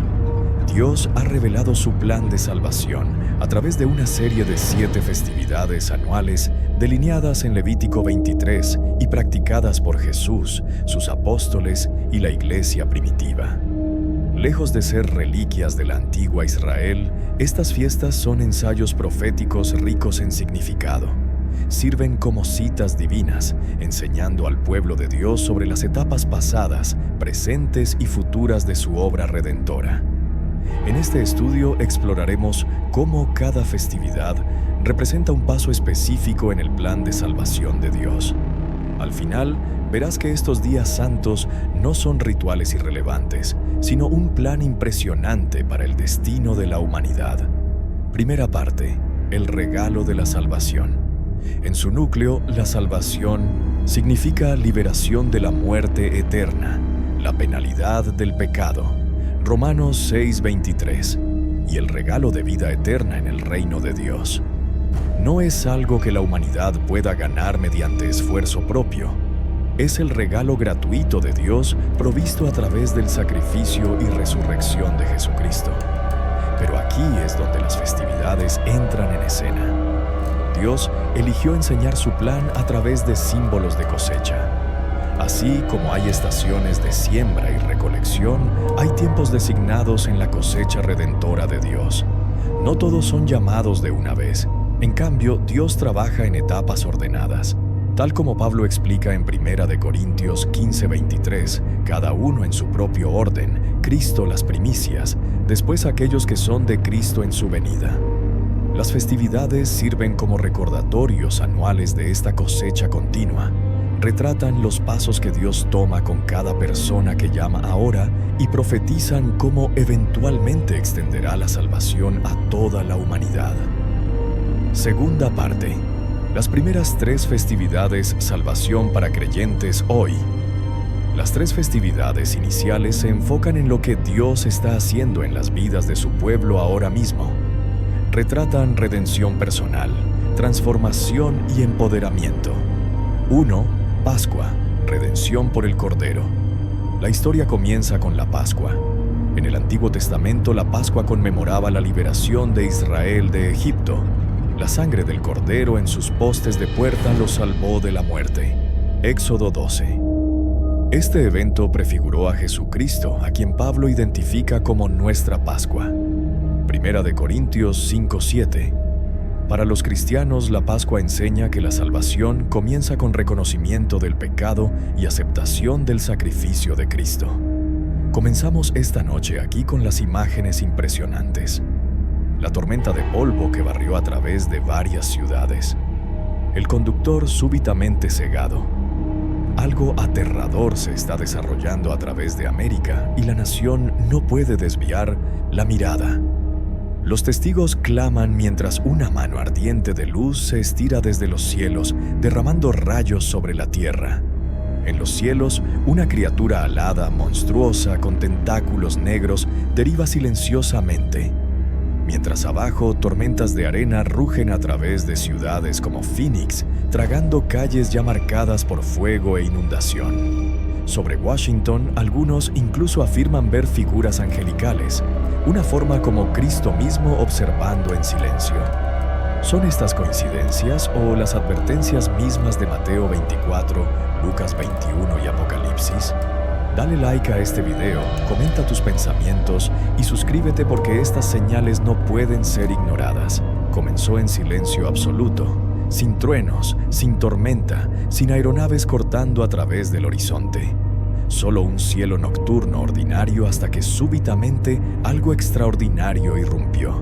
S1: Dios ha revelado su plan de salvación a través de una serie de 7 festividades anuales delineadas en Levítico 23 y practicadas por Jesús, sus apóstoles y la iglesia primitiva. Lejos de ser reliquias de la antigua Israel, estas fiestas son ensayos proféticos ricos en significado. Sirven como citas divinas, enseñando al pueblo de Dios sobre las etapas pasadas, presentes y futuras de su obra redentora. En este estudio exploraremos cómo cada festividad representa un paso específico en el plan de salvación de Dios. Al final, verás que estos días santos no son rituales irrelevantes, sino un plan impresionante para el destino de la humanidad. Primera parte, el regalo de la salvación. En su núcleo, la salvación significa liberación de la muerte eterna, la penalidad del pecado. Romanos 6:23, y el regalo de vida eterna en el reino de Dios. No es algo que la humanidad pueda ganar mediante esfuerzo propio. Es el regalo gratuito de Dios provisto a través del sacrificio y resurrección de Jesucristo. Pero aquí es donde las festividades entran en escena. Dios eligió enseñar su plan a través de símbolos de cosecha. Así como hay estaciones de siembra y recolección, hay tiempos designados en la cosecha redentora de Dios. No todos son llamados de una vez. En cambio, Dios trabaja en etapas ordenadas. Tal como Pablo explica en 1 Corintios 15:23, cada uno en su propio orden, Cristo las primicias, después aquellos que son de Cristo en su venida. Las festividades sirven como recordatorios anuales de esta cosecha continua. Retratan los pasos que Dios toma con cada persona que llama ahora y profetizan cómo eventualmente extenderá la salvación a toda la humanidad. Segunda parte. Las primeras 3 festividades salvación para creyentes hoy. Las 3 festividades iniciales se enfocan en lo que Dios está haciendo en las vidas de su pueblo ahora mismo. Retratan redención personal, transformación y empoderamiento. 1. Pascua, redención por el Cordero. La historia comienza con la Pascua. En el Antiguo Testamento, la Pascua conmemoraba la liberación de Israel de Egipto. La sangre del Cordero en sus postes de puerta los salvó de la muerte. Éxodo 12. Este evento prefiguró a Jesucristo, a quien Pablo identifica como nuestra Pascua. 1 Corintios 5:7. Para los cristianos, la Pascua enseña que la salvación comienza con reconocimiento del pecado y aceptación del sacrificio de Cristo. Comenzamos esta noche aquí con las imágenes impresionantes. La tormenta de polvo que barrió a través de varias ciudades. El conductor súbitamente cegado. Algo aterrador se está desarrollando a través de América y la nación no puede desviar la mirada. Los testigos claman mientras una mano ardiente de luz se estira desde los cielos, derramando rayos sobre la tierra. En los cielos, una criatura alada, monstruosa, con tentáculos negros, deriva silenciosamente. Mientras abajo, tormentas de arena rugen a través de ciudades como Phoenix, tragando calles ya marcadas por fuego e inundación. Sobre Washington, algunos incluso afirman ver figuras angelicales, una forma como Cristo mismo observando en silencio. ¿Son estas coincidencias o las advertencias mismas de Mateo 24, Lucas 21 y Apocalipsis? Dale like a este video, comenta tus pensamientos y suscríbete porque estas señales no pueden ser ignoradas. Comenzó en silencio absoluto, sin truenos, sin tormenta, sin aeronaves cortando a través del horizonte. Solo un cielo nocturno ordinario hasta que súbitamente algo extraordinario irrumpió.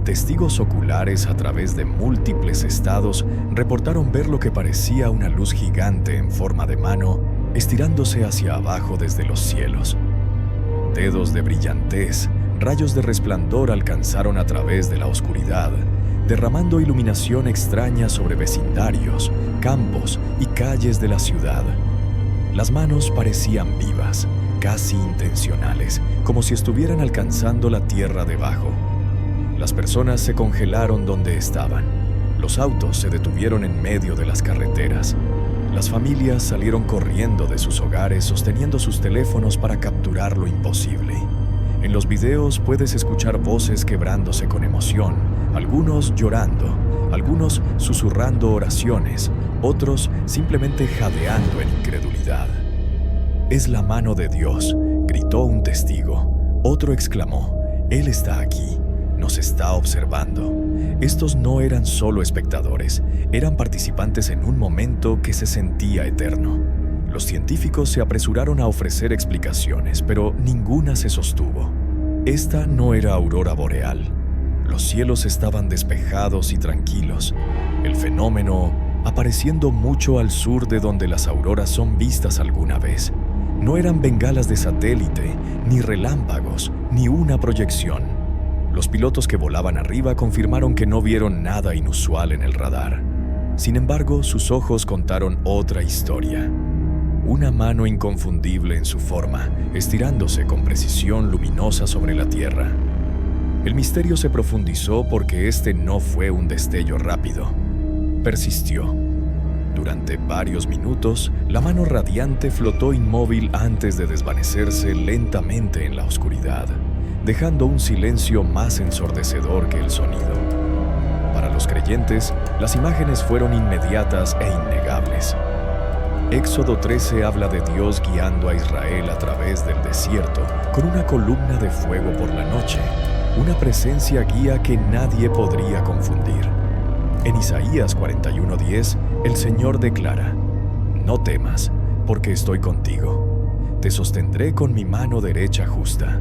S1: Testigos oculares a través de múltiples estados reportaron ver lo que parecía una luz gigante en forma de mano estirándose hacia abajo desde los cielos. Dedos de brillantez, rayos de resplandor alcanzaron a través de la oscuridad, derramando iluminación extraña sobre vecindarios, campos y calles de la ciudad. Las manos parecían vivas, casi intencionales, como si estuvieran alcanzando la tierra debajo. Las personas se congelaron donde estaban. Los autos se detuvieron en medio de las carreteras. Las familias salieron corriendo de sus hogares sosteniendo sus teléfonos para capturar lo imposible. En los videos puedes escuchar voces quebrándose con emoción, algunos llorando, algunos susurrando oraciones, otros simplemente jadeando en incredulidad. «Es la mano de Dios», gritó un testigo. Otro exclamó, «Él está aquí, nos está observando». Estos no eran solo espectadores, eran participantes en un momento que se sentía eterno. Los científicos se apresuraron a ofrecer explicaciones, pero ninguna se sostuvo. Esta no era aurora boreal. Los cielos estaban despejados y tranquilos. El fenómeno apareciendo mucho al sur de donde las auroras son vistas alguna vez. No eran bengalas de satélite, ni relámpagos, ni una proyección. Los pilotos que volaban arriba confirmaron que no vieron nada inusual en el radar. Sin embargo, sus ojos contaron otra historia. Una mano inconfundible en su forma, estirándose con precisión luminosa sobre la tierra. El misterio se profundizó porque este no fue un destello rápido. Persistió. Durante varios minutos, la mano radiante flotó inmóvil antes de desvanecerse lentamente en la oscuridad, dejando un silencio más ensordecedor que el sonido. Para los creyentes, Las imágenes fueron inmediatas e innegables. Éxodo 13 habla de Dios guiando a Israel a través del desierto con una columna de fuego por la noche, una presencia guía que nadie podría confundir. En Isaías 41:10, el Señor declara: «No temas, porque estoy contigo. Te sostendré con mi mano derecha justa».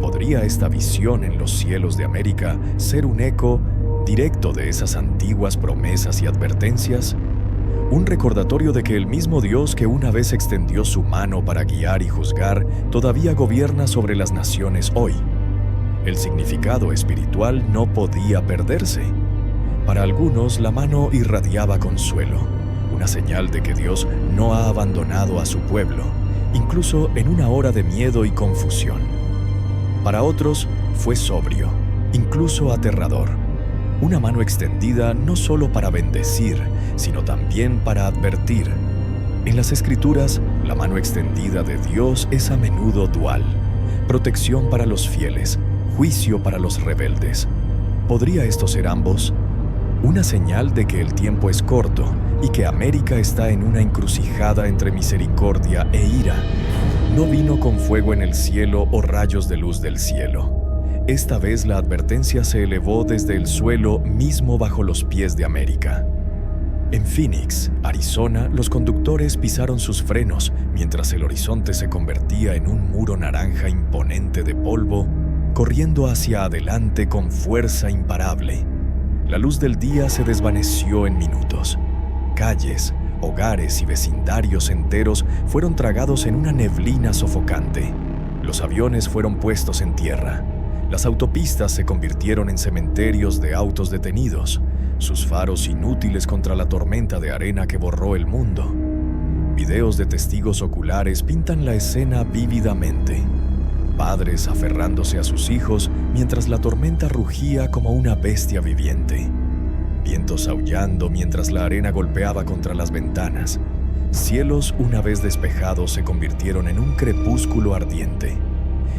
S1: ¿Podría esta visión en los cielos de América ser un eco directo de esas antiguas promesas y advertencias? Un recordatorio de que el mismo Dios que una vez extendió su mano para guiar y juzgar, todavía gobierna sobre las naciones hoy. El significado espiritual no podía perderse. Para algunos, la mano irradiaba consuelo, una señal de que Dios no ha abandonado a su pueblo, incluso en una hora de miedo y confusión. Para otros, fue sobrio, incluso aterrador. Una mano extendida no solo para bendecir, sino también para advertir. En las Escrituras, la mano extendida de Dios es a menudo dual: protección para los fieles, juicio para los rebeldes. ¿Podría esto ser ambos? Una señal de que el tiempo es corto y que América está en una encrucijada entre misericordia e ira. No vino con fuego en el cielo o rayos de luz del cielo. Esta vez la advertencia se elevó desde el suelo mismo bajo los pies de América. En Phoenix, Arizona, los conductores pisaron sus frenos mientras el horizonte se convertía en un muro naranja imponente de polvo, corriendo hacia adelante con fuerza imparable. La luz del día se desvaneció en minutos. Calles, hogares y vecindarios enteros fueron tragados en una neblina sofocante. Los aviones fueron puestos en tierra. Las autopistas se convirtieron en cementerios de autos detenidos, sus faros inútiles contra la tormenta de arena que borró el mundo. Videos de testigos oculares pintan la escena vívidamente. Padres aferrándose a sus hijos mientras la tormenta rugía como una bestia viviente. Vientos aullando mientras la arena golpeaba contra las ventanas. Cielos una vez despejados se convirtieron en un crepúsculo ardiente.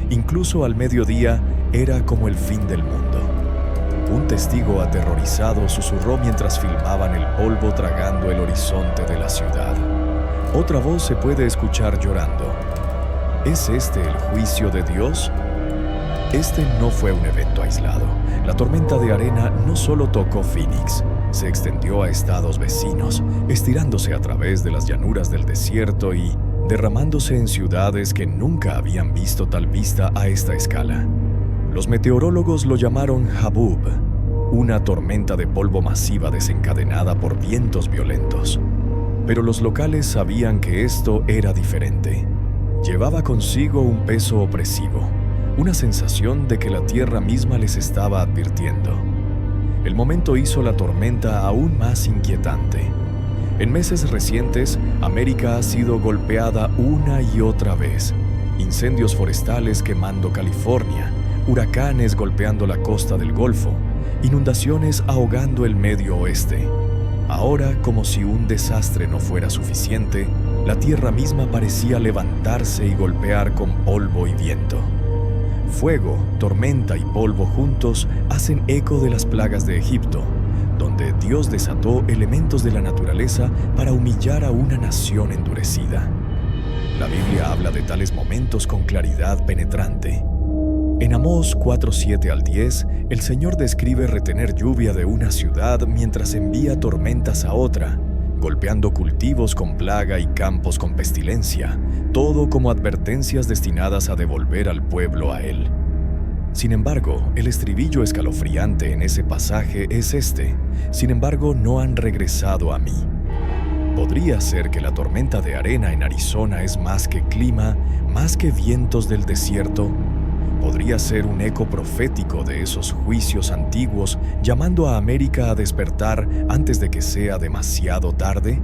S1: Incluso al mediodía era como el fin del mundo. Un testigo aterrorizado susurró mientras filmaban el polvo tragando el horizonte de la ciudad. Otra voz se puede escuchar llorando. ¿Es este el juicio de Dios? Este no fue un evento aislado. La tormenta de arena no solo tocó Phoenix, se extendió a estados vecinos, estirándose a través de las llanuras del desierto y derramándose en ciudades que nunca habían visto tal vista a esta escala. Los meteorólogos lo llamaron Habub, una tormenta de polvo masiva desencadenada por vientos violentos. Pero los locales sabían que esto era diferente. Llevaba consigo un peso opresivo, una sensación de que la tierra misma les estaba advirtiendo. El momento hizo la tormenta aún más inquietante. En meses recientes, América ha sido golpeada una y otra vez. Incendios forestales quemando California, huracanes golpeando la costa del Golfo, inundaciones ahogando el Medio Oeste. Ahora, como si un desastre no fuera suficiente, la tierra misma parecía levantarse y golpear con polvo y viento. Fuego, tormenta y polvo juntos hacen eco de las plagas de Egipto, donde Dios desató elementos de la naturaleza para humillar a una nación endurecida. La Biblia habla de tales momentos con claridad penetrante. En Amós 4:7-10, el Señor describe retener lluvia de una ciudad mientras envía tormentas a otra, golpeando cultivos con plaga y campos con pestilencia, todo como advertencias destinadas a devolver al pueblo a Él. Sin embargo, el estribillo escalofriante en ese pasaje es este: sin embargo, no han regresado a mí. ¿Podría ser que la tormenta de arena en Arizona es más que clima, más que vientos del desierto? ¿Podría ser un eco profético de esos juicios antiguos llamando a América a despertar antes de que sea demasiado tarde?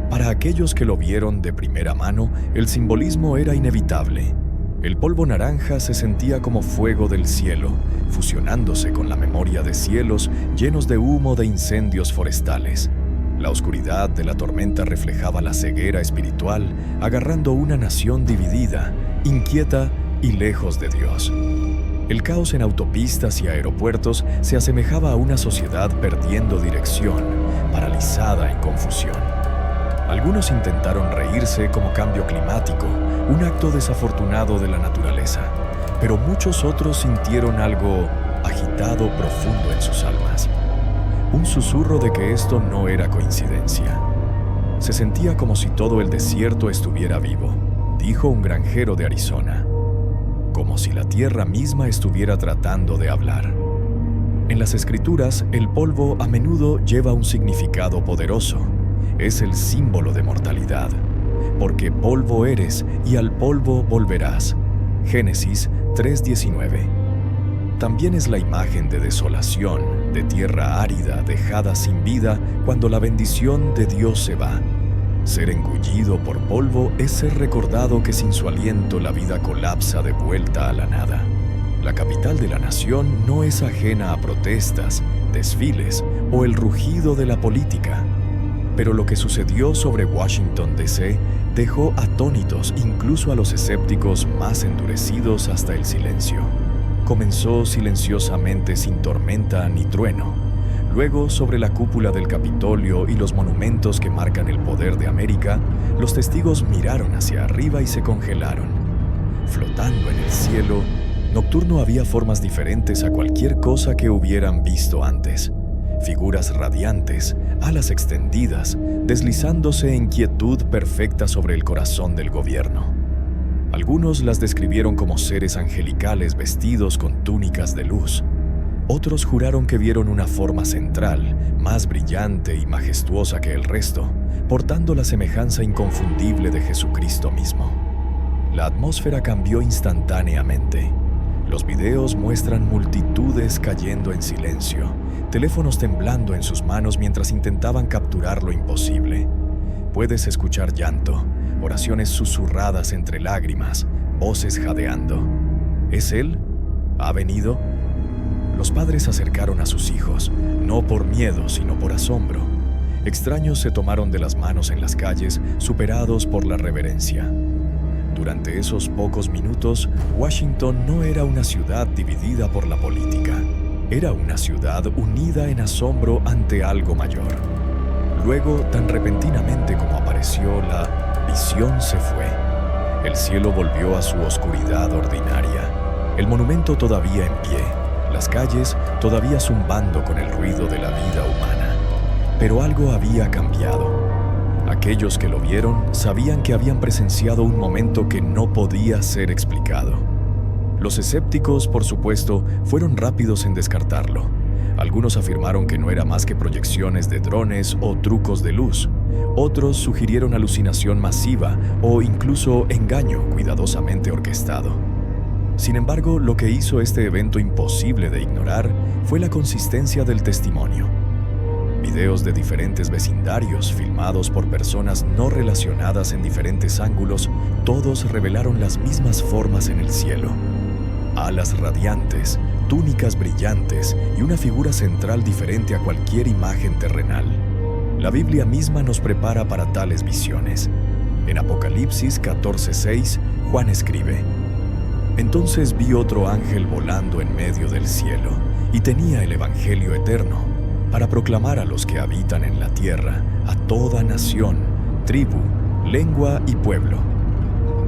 S1: Para aquellos que lo vieron de primera mano, el simbolismo era inevitable. El polvo naranja se sentía como fuego del cielo, fusionándose con la memoria de cielos llenos de humo de incendios forestales. La oscuridad de la tormenta reflejaba la ceguera espiritual, agarrando una nación dividida, inquieta y lejos de Dios. El caos en autopistas y aeropuertos se asemejaba a una sociedad perdiendo dirección, paralizada en confusión. Algunos intentaron reírse como cambio climático, un acto desafortunado de la naturaleza, pero muchos otros sintieron algo agitado profundo en sus almas. Un susurro de que esto no era coincidencia. Se sentía como si todo el desierto estuviera vivo, dijo un granjero de Arizona. Como si la tierra misma estuviera tratando de hablar. En las escrituras, el polvo a menudo lleva un significado poderoso. Es el símbolo de mortalidad. Porque polvo eres y al polvo volverás. Génesis 3:19. También es la imagen de desolación, de tierra árida, dejada sin vida, cuando la bendición de Dios se va. Ser engullido por polvo es ser recordado que sin su aliento la vida colapsa de vuelta a la nada. La capital de la nación no es ajena a protestas, desfiles o el rugido de la política. Pero lo que sucedió sobre Washington, D.C., dejó atónitos incluso a los escépticos más endurecidos hasta el silencio. Comenzó silenciosamente sin tormenta ni trueno. Luego, sobre la cúpula del Capitolio y los monumentos que marcan el poder de América, los testigos miraron hacia arriba y se congelaron. Flotando en el cielo nocturno había formas diferentes a cualquier cosa que hubieran visto antes. Figuras radiantes, alas extendidas, deslizándose en quietud perfecta sobre el corazón del gobierno. Algunos las describieron como seres angelicales vestidos con túnicas de luz. Otros juraron que vieron una forma central, más brillante y majestuosa que el resto, portando la semejanza inconfundible de Jesucristo mismo. La atmósfera cambió instantáneamente. Los videos muestran multitudes cayendo en silencio, teléfonos temblando en sus manos mientras intentaban capturar lo imposible. Puedes escuchar llanto, oraciones susurradas entre lágrimas, voces jadeando. ¿Es él? ¿Ha venido? Los padres acercaron a sus hijos, no por miedo, sino por asombro. Extraños se tomaron de las manos en las calles, superados por la reverencia. Durante esos pocos minutos, Washington no era una ciudad dividida por la política. Era una ciudad unida en asombro ante algo mayor. Luego, tan repentinamente como apareció, la visión se fue. El cielo volvió a su oscuridad ordinaria. El monumento todavía en pie, las calles todavía zumbando con el ruido de la vida humana. Pero algo había cambiado. Aquellos que lo vieron sabían que habían presenciado un momento que no podía ser explicado. Los escépticos, por supuesto, fueron rápidos en descartarlo. Algunos afirmaron que no era más que proyecciones de drones o trucos de luz. Otros sugirieron alucinación masiva o incluso engaño cuidadosamente orquestado. Sin embargo, lo que hizo este evento imposible de ignorar fue la consistencia del testimonio. Videos de diferentes vecindarios filmados por personas no relacionadas en diferentes ángulos, todos revelaron las mismas formas en el cielo. Alas radiantes, túnicas brillantes y una figura central diferente a cualquier imagen terrenal. La Biblia misma nos prepara para tales visiones. En Apocalipsis 14:6, Juan escribe: Entonces vi otro ángel volando en medio del cielo, y tenía el evangelio eterno, para proclamar a los que habitan en la tierra, a toda nación, tribu, lengua y pueblo.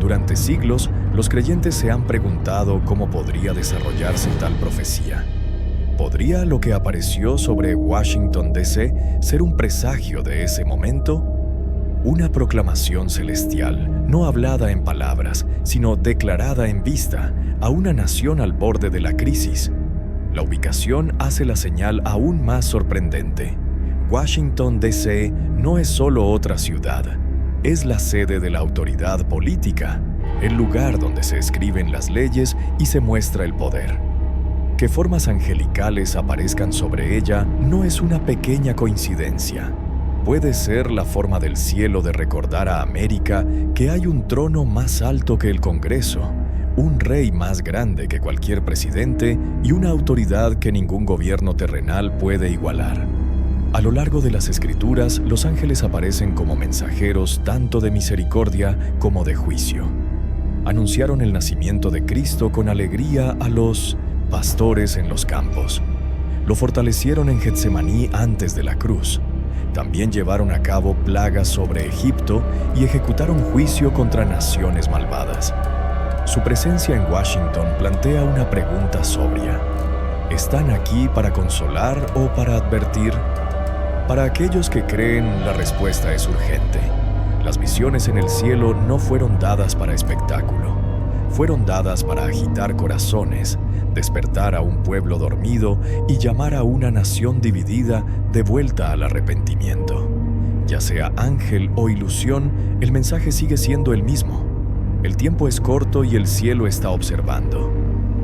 S1: Durante siglos, los creyentes se han preguntado cómo podría desarrollarse tal profecía. ¿Podría lo que apareció sobre Washington, D.C. ser un presagio de ese momento? Una proclamación celestial, no hablada en palabras, sino declarada en vista, a una nación al borde de la crisis. La ubicación hace la señal aún más sorprendente. Washington, D.C. no es solo otra ciudad, es la sede de la autoridad política, el lugar donde se escriben las leyes y se muestra el poder. Que formas angelicales aparezcan sobre ella no es una pequeña coincidencia. Puede ser la forma del cielo de recordar a América que hay un trono más alto que el Congreso, un rey más grande que cualquier presidente y una autoridad que ningún gobierno terrenal puede igualar. A lo largo de las Escrituras, los ángeles aparecen como mensajeros tanto de misericordia como de juicio. Anunciaron el nacimiento de Cristo con alegría a los pastores en los campos. Lo fortalecieron en Getsemaní antes de la cruz. También llevaron a cabo plagas sobre Egipto y ejecutaron juicio contra naciones malvadas. Su presencia en Washington plantea una pregunta sobria. ¿Están aquí para consolar o para advertir? Para aquellos que creen, la respuesta es urgente. Las visiones en el cielo no fueron dadas para espectáculo. Fueron dadas para agitar corazones, despertar a un pueblo dormido y llamar a una nación dividida de vuelta al arrepentimiento. Ya sea ángel o ilusión, el mensaje sigue siendo el mismo. El tiempo es corto y el cielo está observando.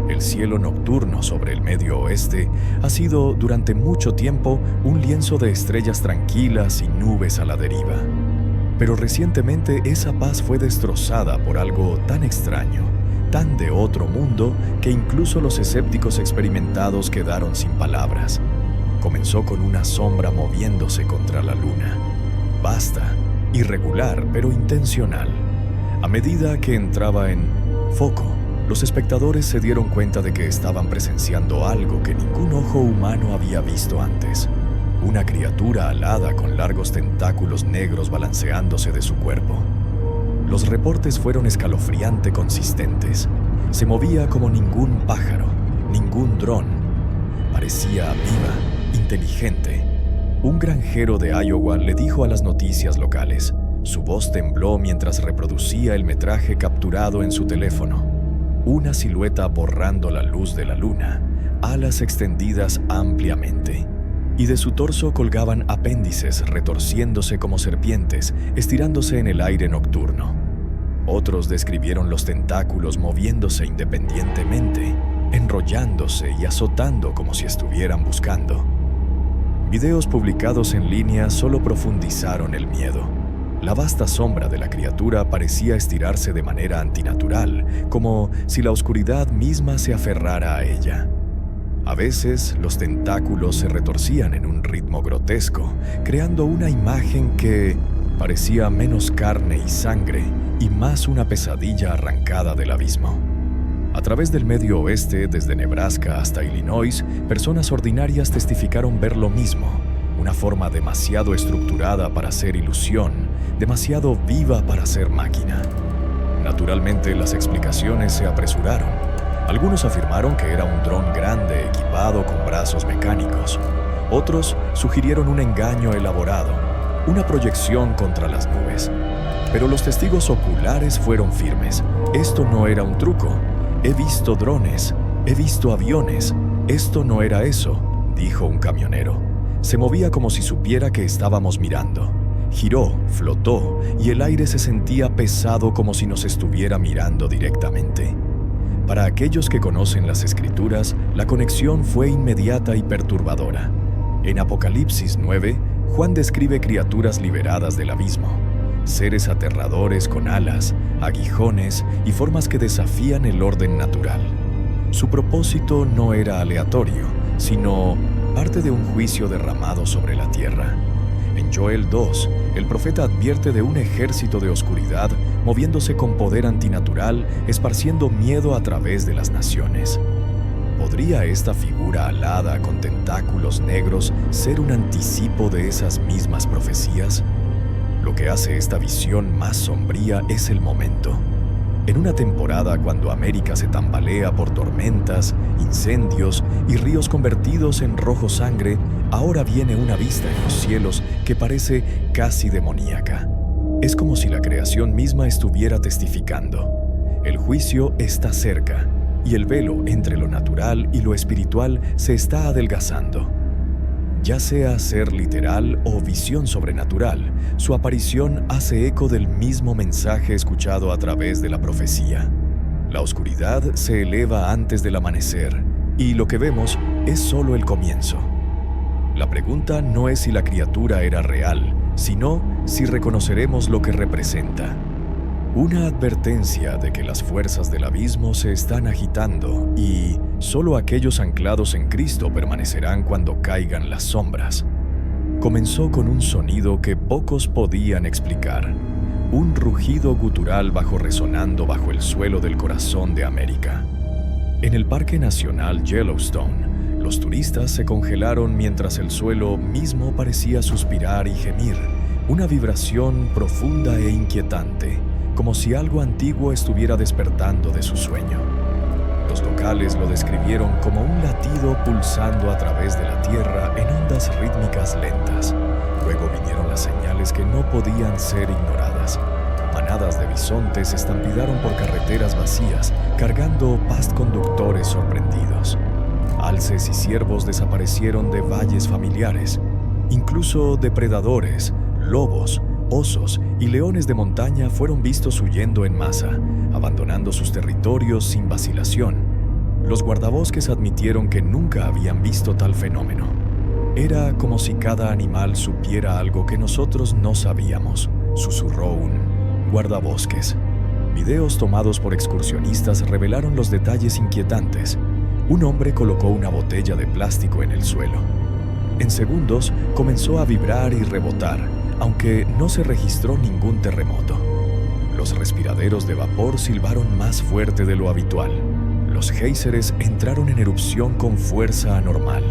S1: El cielo nocturno sobre el Medio Oeste ha sido durante mucho tiempo un lienzo de estrellas tranquilas y nubes a la deriva. Pero recientemente esa paz fue destrozada por algo tan extraño, tan de otro mundo, que incluso los escépticos experimentados quedaron sin palabras. Comenzó con una sombra moviéndose contra la luna. Vasta, irregular, pero intencional. A medida que entraba en foco, los espectadores se dieron cuenta de que estaban presenciando algo que ningún ojo humano había visto antes. Una criatura alada con largos tentáculos negros balanceándose de su cuerpo. Los reportes fueron escalofriante consistentes. Se movía como ningún pájaro, ningún dron. Parecía viva, inteligente. Un granjero de Iowa le dijo a las noticias locales. Su voz tembló mientras reproducía el metraje capturado en su teléfono. Una silueta borrando la luz de la luna, alas extendidas ampliamente. Y de su torso colgaban apéndices retorciéndose como serpientes, estirándose en el aire nocturno. Otros describieron los tentáculos moviéndose independientemente, enrollándose y azotando como si estuvieran buscando. Videos publicados en línea solo profundizaron el miedo. La vasta sombra de la criatura parecía estirarse de manera antinatural, como si la oscuridad misma se aferrara a ella. A veces, los tentáculos se retorcían en un ritmo grotesco, creando una imagen que parecía menos carne y sangre y más una pesadilla arrancada del abismo. A través del Medio Oeste, desde Nebraska hasta Illinois, personas ordinarias testificaron ver lo mismo, una forma demasiado estructurada para ser ilusión, demasiado viva para ser máquina. Naturalmente, las explicaciones se apresuraron. Algunos afirmaron que era un dron grande equipado con brazos mecánicos. Otros sugirieron un engaño elaborado, una proyección contra las nubes. Pero los testigos oculares fueron firmes. Esto no era un truco. He visto drones, he visto aviones. Esto no era eso, dijo un camionero. Se movía como si supiera que estábamos mirando. Giró, flotó, y el aire se sentía pesado como si nos estuviera mirando directamente. Para aquellos que conocen las Escrituras, la conexión fue inmediata y perturbadora. En Apocalipsis 9, Juan describe criaturas liberadas del abismo, seres aterradores con alas, aguijones y formas que desafían el orden natural. Su propósito no era aleatorio, sino parte de un juicio derramado sobre la tierra. En Joel 2, el profeta advierte de un ejército de oscuridad moviéndose con poder antinatural, esparciendo miedo a través de las naciones. ¿Podría esta figura alada con tentáculos negros ser un anticipo de esas mismas profecías? Lo que hace esta visión más sombría es el momento. En una temporada cuando América se tambalea por tormentas, incendios y ríos convertidos en rojo sangre, ahora viene una vista en los cielos que parece casi demoníaca. Es como si la creación misma estuviera testificando. El juicio está cerca, y el velo entre lo natural y lo espiritual se está adelgazando. Ya sea ser literal o visión sobrenatural, su aparición hace eco del mismo mensaje escuchado a través de la profecía. La oscuridad se eleva antes del amanecer, y lo que vemos es solo el comienzo. La pregunta no es si la criatura era real, sino si reconoceremos lo que representa. Una advertencia de que las fuerzas del abismo se están agitando y solo aquellos anclados en Cristo permanecerán cuando caigan las sombras. Comenzó con un sonido que pocos podían explicar, un rugido gutural resonando bajo el suelo del corazón de América. En el Parque Nacional Yellowstone, los turistas se congelaron mientras el suelo mismo parecía suspirar y gemir, una vibración profunda e inquietante, como si algo antiguo estuviera despertando de su sueño. Los locales lo describieron como un latido pulsando a través de la tierra en ondas rítmicas lentas. Luego vinieron las señales que no podían ser ignoradas. Manadas de bisontes se estampidaron por carreteras vacías, cargando pastconductores sorprendidos. Alces y ciervos desaparecieron de valles familiares. Incluso depredadores, lobos, osos y leones de montaña fueron vistos huyendo en masa, abandonando sus territorios sin vacilación. Los guardabosques admitieron que nunca habían visto tal fenómeno. Era como si cada animal supiera algo que nosotros no sabíamos, susurró un guardabosques. Videos tomados por excursionistas revelaron los detalles inquietantes. Un hombre colocó una botella de plástico en el suelo. En segundos comenzó a vibrar y rebotar, aunque no se registró ningún terremoto. Los respiraderos de vapor silbaron más fuerte de lo habitual. Los géiseres entraron en erupción con fuerza anormal.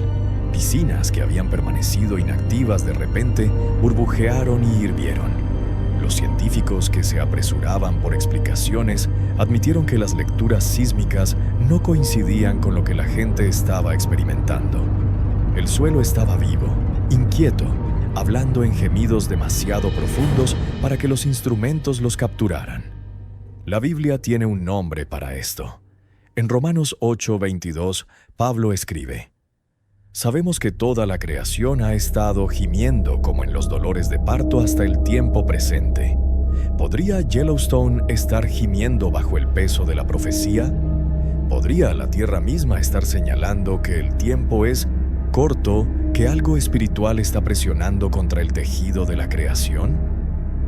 S1: Piscinas que habían permanecido inactivas de repente burbujearon y hirvieron. Los científicos que se apresuraban por explicaciones admitieron que las lecturas sísmicas no coincidían con lo que la gente estaba experimentando. El suelo estaba vivo, inquieto, hablando en gemidos demasiado profundos para que los instrumentos los capturaran. La Biblia tiene un nombre para esto. En Romanos 8:22, Pablo escribe: «Sabemos que toda la creación ha estado gimiendo como en los dolores de parto hasta el tiempo presente». ¿Podría Yellowstone estar gimiendo bajo el peso de la profecía? ¿Podría la tierra misma estar señalando que el tiempo es corto, que algo espiritual está presionando contra el tejido de la creación?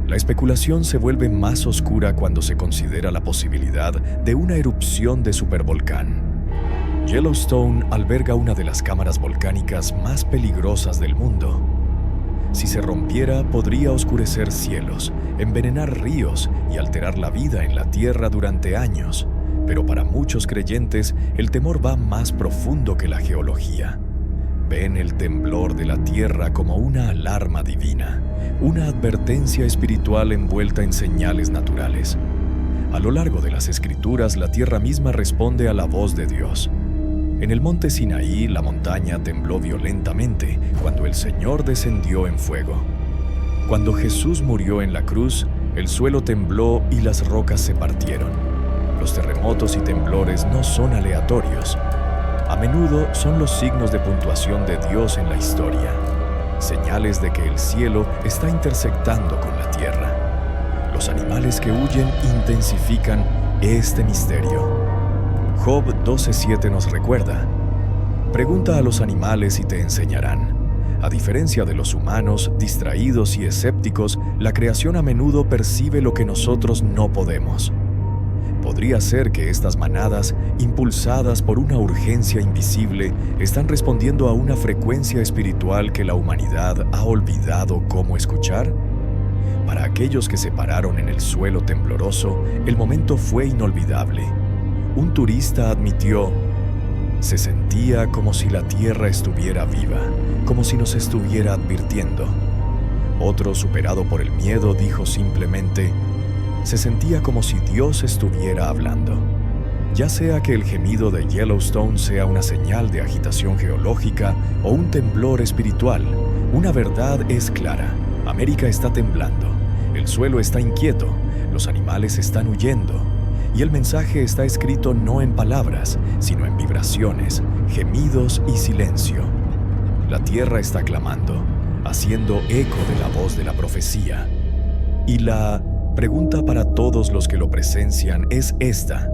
S1: La especulación se vuelve más oscura cuando se considera la posibilidad de una erupción de supervolcán. Yellowstone alberga una de las cámaras volcánicas más peligrosas del mundo. Si se rompiera, podría oscurecer cielos, envenenar ríos y alterar la vida en la Tierra durante años. Pero para muchos creyentes, el temor va más profundo que la geología. Ven el temblor de la Tierra como una alarma divina, una advertencia espiritual envuelta en señales naturales. A lo largo de las Escrituras, la Tierra misma responde a la voz de Dios. En el monte Sinaí, la montaña tembló violentamente cuando el Señor descendió en fuego. Cuando Jesús murió en la cruz, el suelo tembló y las rocas se partieron. Los terremotos y temblores no son aleatorios. A menudo son los signos de puntuación de Dios en la historia, señales de que el cielo está intersectando con la tierra. Los animales que huyen intensifican este misterio. Job 12:7 nos recuerda: «Pregunta a los animales y te enseñarán». A diferencia de los humanos, distraídos y escépticos, la creación a menudo percibe lo que nosotros no podemos. Podría ser que estas manadas, impulsadas por una urgencia invisible, están respondiendo a una frecuencia espiritual que la humanidad ha olvidado cómo escuchar. Para aquellos que se pararon en el suelo tembloroso, el momento fue inolvidable. Un turista admitió: «Se sentía como si la tierra estuviera viva, como si nos estuviera advirtiendo». Otro, superado por el miedo, dijo simplemente: «Se sentía como si Dios estuviera hablando». Ya sea que el gemido de Yellowstone sea una señal de agitación geológica o un temblor espiritual, una verdad es clara: América está temblando, el suelo está inquieto, los animales están huyendo, y el mensaje está escrito no en palabras, sino en vibraciones, gemidos y silencio. La tierra está clamando, haciendo eco de la voz de la profecía. Y la pregunta para todos los que lo presencian es esta: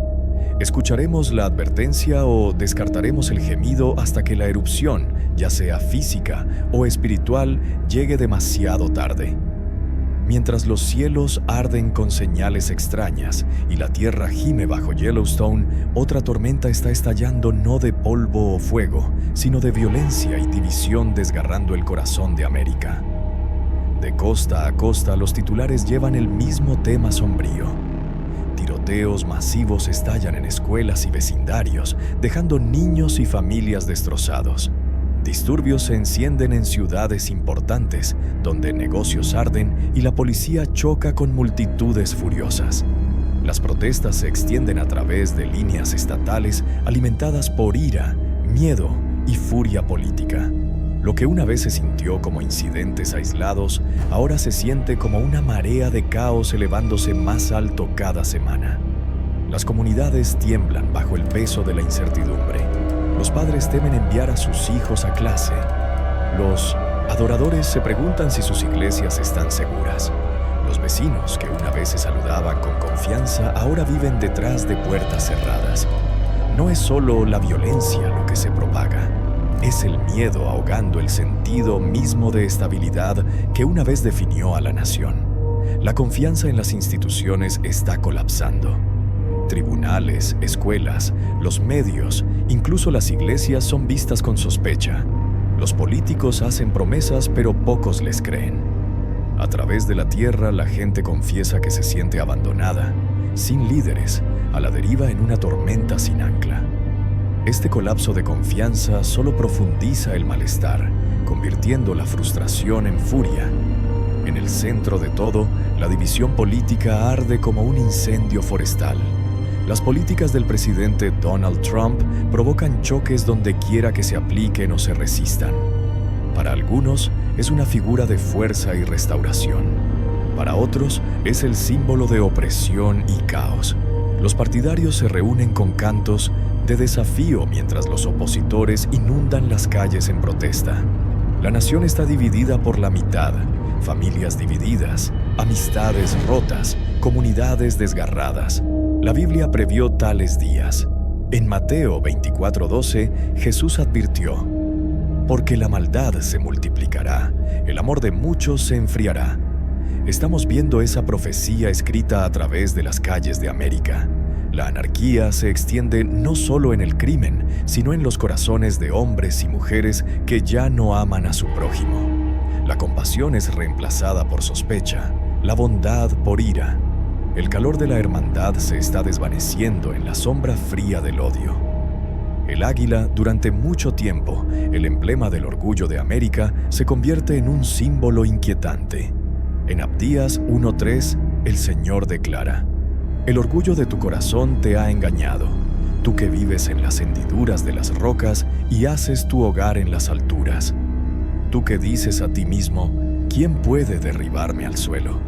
S1: ¿escucharemos la advertencia o descartaremos el gemido hasta que la erupción, ya sea física o espiritual, llegue demasiado tarde? Mientras los cielos arden con señales extrañas y la tierra gime bajo Yellowstone, otra tormenta está estallando no de polvo o fuego, sino de violencia y división desgarrando el corazón de América. De costa a costa, los titulares llevan el mismo tema sombrío: tiroteos masivos estallan en escuelas y vecindarios, dejando niños y familias destrozados. Disturbios se encienden en ciudades importantes, donde negocios arden y la policía choca con multitudes furiosas. Las protestas se extienden a través de líneas estatales alimentadas por ira, miedo y furia política. Lo que una vez se sintió como incidentes aislados, ahora se siente como una marea de caos elevándose más alto cada semana. Las comunidades tiemblan bajo el peso de la incertidumbre. Los padres temen enviar a sus hijos a clase. Los adoradores se preguntan si sus iglesias están seguras. Los vecinos, que una vez se saludaban con confianza, ahora viven detrás de puertas cerradas. No es solo la violencia lo que se propaga. Es el miedo ahogando el sentido mismo de estabilidad que una vez definió a la nación. La confianza en las instituciones está colapsando. Tribunales, escuelas, los medios, incluso las iglesias son vistas con sospecha. Los políticos hacen promesas, pero pocos les creen. A través de la tierra, la gente confiesa que se siente abandonada, sin líderes, a la deriva en una tormenta sin ancla. Este colapso de confianza solo profundiza el malestar, convirtiendo la frustración en furia. En el centro de todo, la división política arde como un incendio forestal. Las políticas del presidente Donald Trump provocan choques donde quiera que se apliquen o se resistan. Para algunos, es una figura de fuerza y restauración. Para otros, es el símbolo de opresión y caos. Los partidarios se reúnen con cantos de desafío mientras los opositores inundan las calles en protesta. La nación está dividida por la mitad, familias divididas, amistades rotas, comunidades desgarradas. La Biblia previó tales días. En Mateo 24:12, Jesús advirtió: «Porque la maldad se multiplicará, el amor de muchos se enfriará». Estamos viendo esa profecía escrita a través de las calles de América. La anarquía se extiende no solo en el crimen, sino en los corazones de hombres y mujeres que ya no aman a su prójimo. La compasión es reemplazada por sospecha, la bondad por ira. El calor de la hermandad se está desvaneciendo en la sombra fría del odio. El águila, durante mucho tiempo, el emblema del orgullo de América, se convierte en un símbolo inquietante. En Abdías 1:3, el Señor declara: «El orgullo de tu corazón te ha engañado, tú que vives en las hendiduras de las rocas y haces tu hogar en las alturas. Tú que dices a ti mismo, ¿quién puede derribarme al suelo?».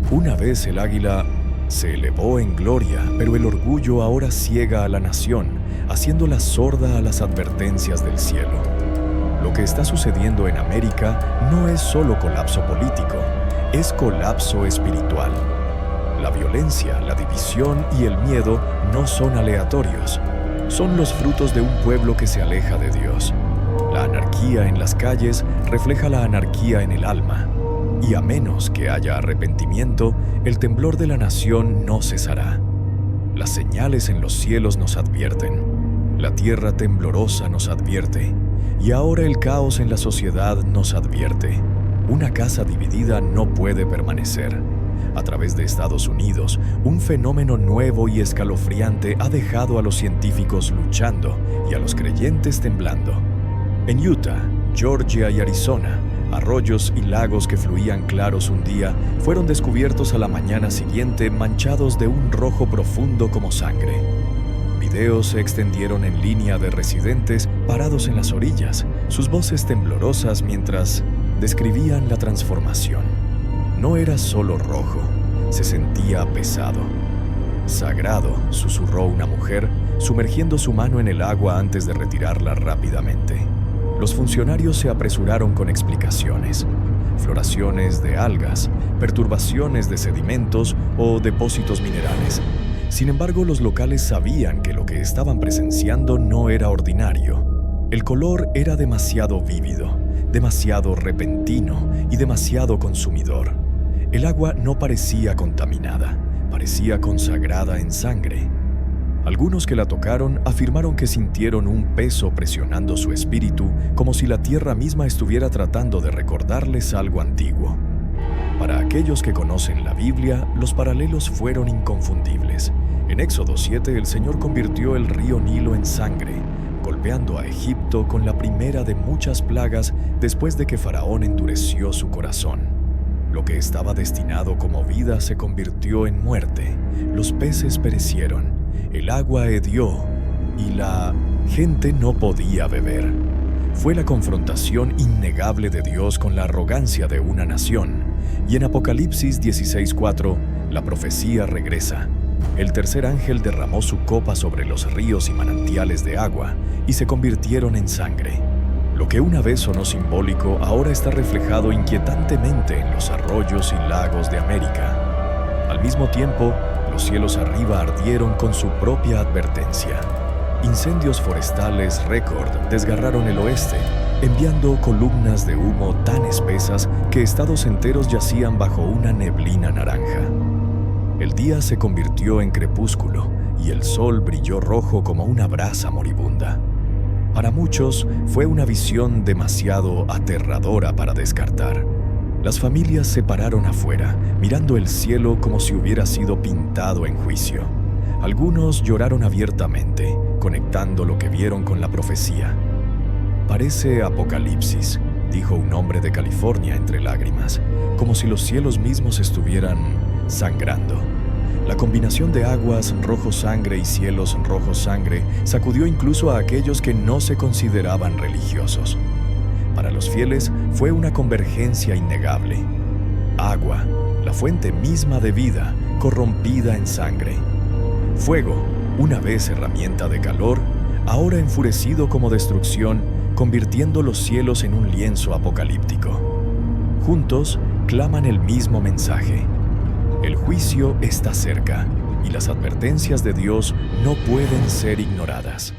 S1: Una vez el águila se elevó en gloria, pero el orgullo ahora ciega a la nación, haciéndola sorda a las advertencias del cielo. Lo que está sucediendo en América no es solo colapso político, es colapso espiritual. La violencia, la división y el miedo no son aleatorios. Son los frutos de un pueblo que se aleja de Dios. La anarquía en las calles refleja la anarquía en el alma. Y a menos que haya arrepentimiento, el temblor de la nación no cesará. Las señales en los cielos nos advierten. La tierra temblorosa nos advierte. Y ahora el caos en la sociedad nos advierte. Una casa dividida no puede permanecer. A través de Estados Unidos, un fenómeno nuevo y escalofriante ha dejado a los científicos luchando y a los creyentes temblando. En Utah, Georgia y Arizona, arroyos y lagos que fluían claros un día fueron descubiertos a la mañana siguiente manchados de un rojo profundo como sangre. Videos se extendieron en línea de residentes parados en las orillas, sus voces temblorosas mientras describían la transformación. No era solo rojo, se sentía pesado. «Sagrado», susurró una mujer, sumergiendo su mano en el agua antes de retirarla rápidamente. Los funcionarios se apresuraron con explicaciones. Floraciones de algas, perturbaciones de sedimentos o depósitos minerales. Sin embargo, los locales sabían que lo que estaban presenciando no era ordinario. El color era demasiado vívido, demasiado repentino y demasiado consumidor. El agua no parecía contaminada, parecía consagrada en sangre. Algunos que la tocaron afirmaron que sintieron un peso presionando su espíritu, como si la tierra misma estuviera tratando de recordarles algo antiguo. Para aquellos que conocen la Biblia, los paralelos fueron inconfundibles. En Éxodo 7, el Señor convirtió el río Nilo en sangre, golpeando a Egipto con la primera de muchas plagas después de que Faraón endureció su corazón. Lo que estaba destinado como vida se convirtió en muerte. Los peces perecieron, el agua hedió y la gente no podía beber. Fue la confrontación innegable de Dios con la arrogancia de una nación. Y en Apocalipsis 16:4, la profecía regresa. El tercer ángel derramó su copa sobre los ríos y manantiales de agua, y se convirtieron en sangre. Lo que una vez sonó simbólico ahora está reflejado inquietantemente en los arroyos y lagos de América. Al mismo tiempo, los cielos arriba ardieron con su propia advertencia. Incendios forestales récord desgarraron el oeste, enviando columnas de humo tan espesas que estados enteros yacían bajo una neblina naranja. El día se convirtió en crepúsculo y el sol brilló rojo como una brasa moribunda. Para muchos fue una visión demasiado aterradora para descartar. Las familias se pararon afuera, mirando el cielo como si hubiera sido pintado en juicio. Algunos lloraron abiertamente, conectando lo que vieron con la profecía. «Parece Apocalipsis», dijo un hombre de California entre lágrimas, como si los cielos mismos estuvieran sangrando. La combinación de aguas rojo sangre y cielos rojo sangre sacudió incluso a aquellos que no se consideraban religiosos. Para los fieles fue una convergencia innegable. Agua, la fuente misma de vida, corrompida en sangre. Fuego, una vez herramienta de calor, ahora enfurecido como destrucción, convirtiendo los cielos en un lienzo apocalíptico. Juntos claman el mismo mensaje. El juicio está cerca y las advertencias de Dios no pueden ser ignoradas.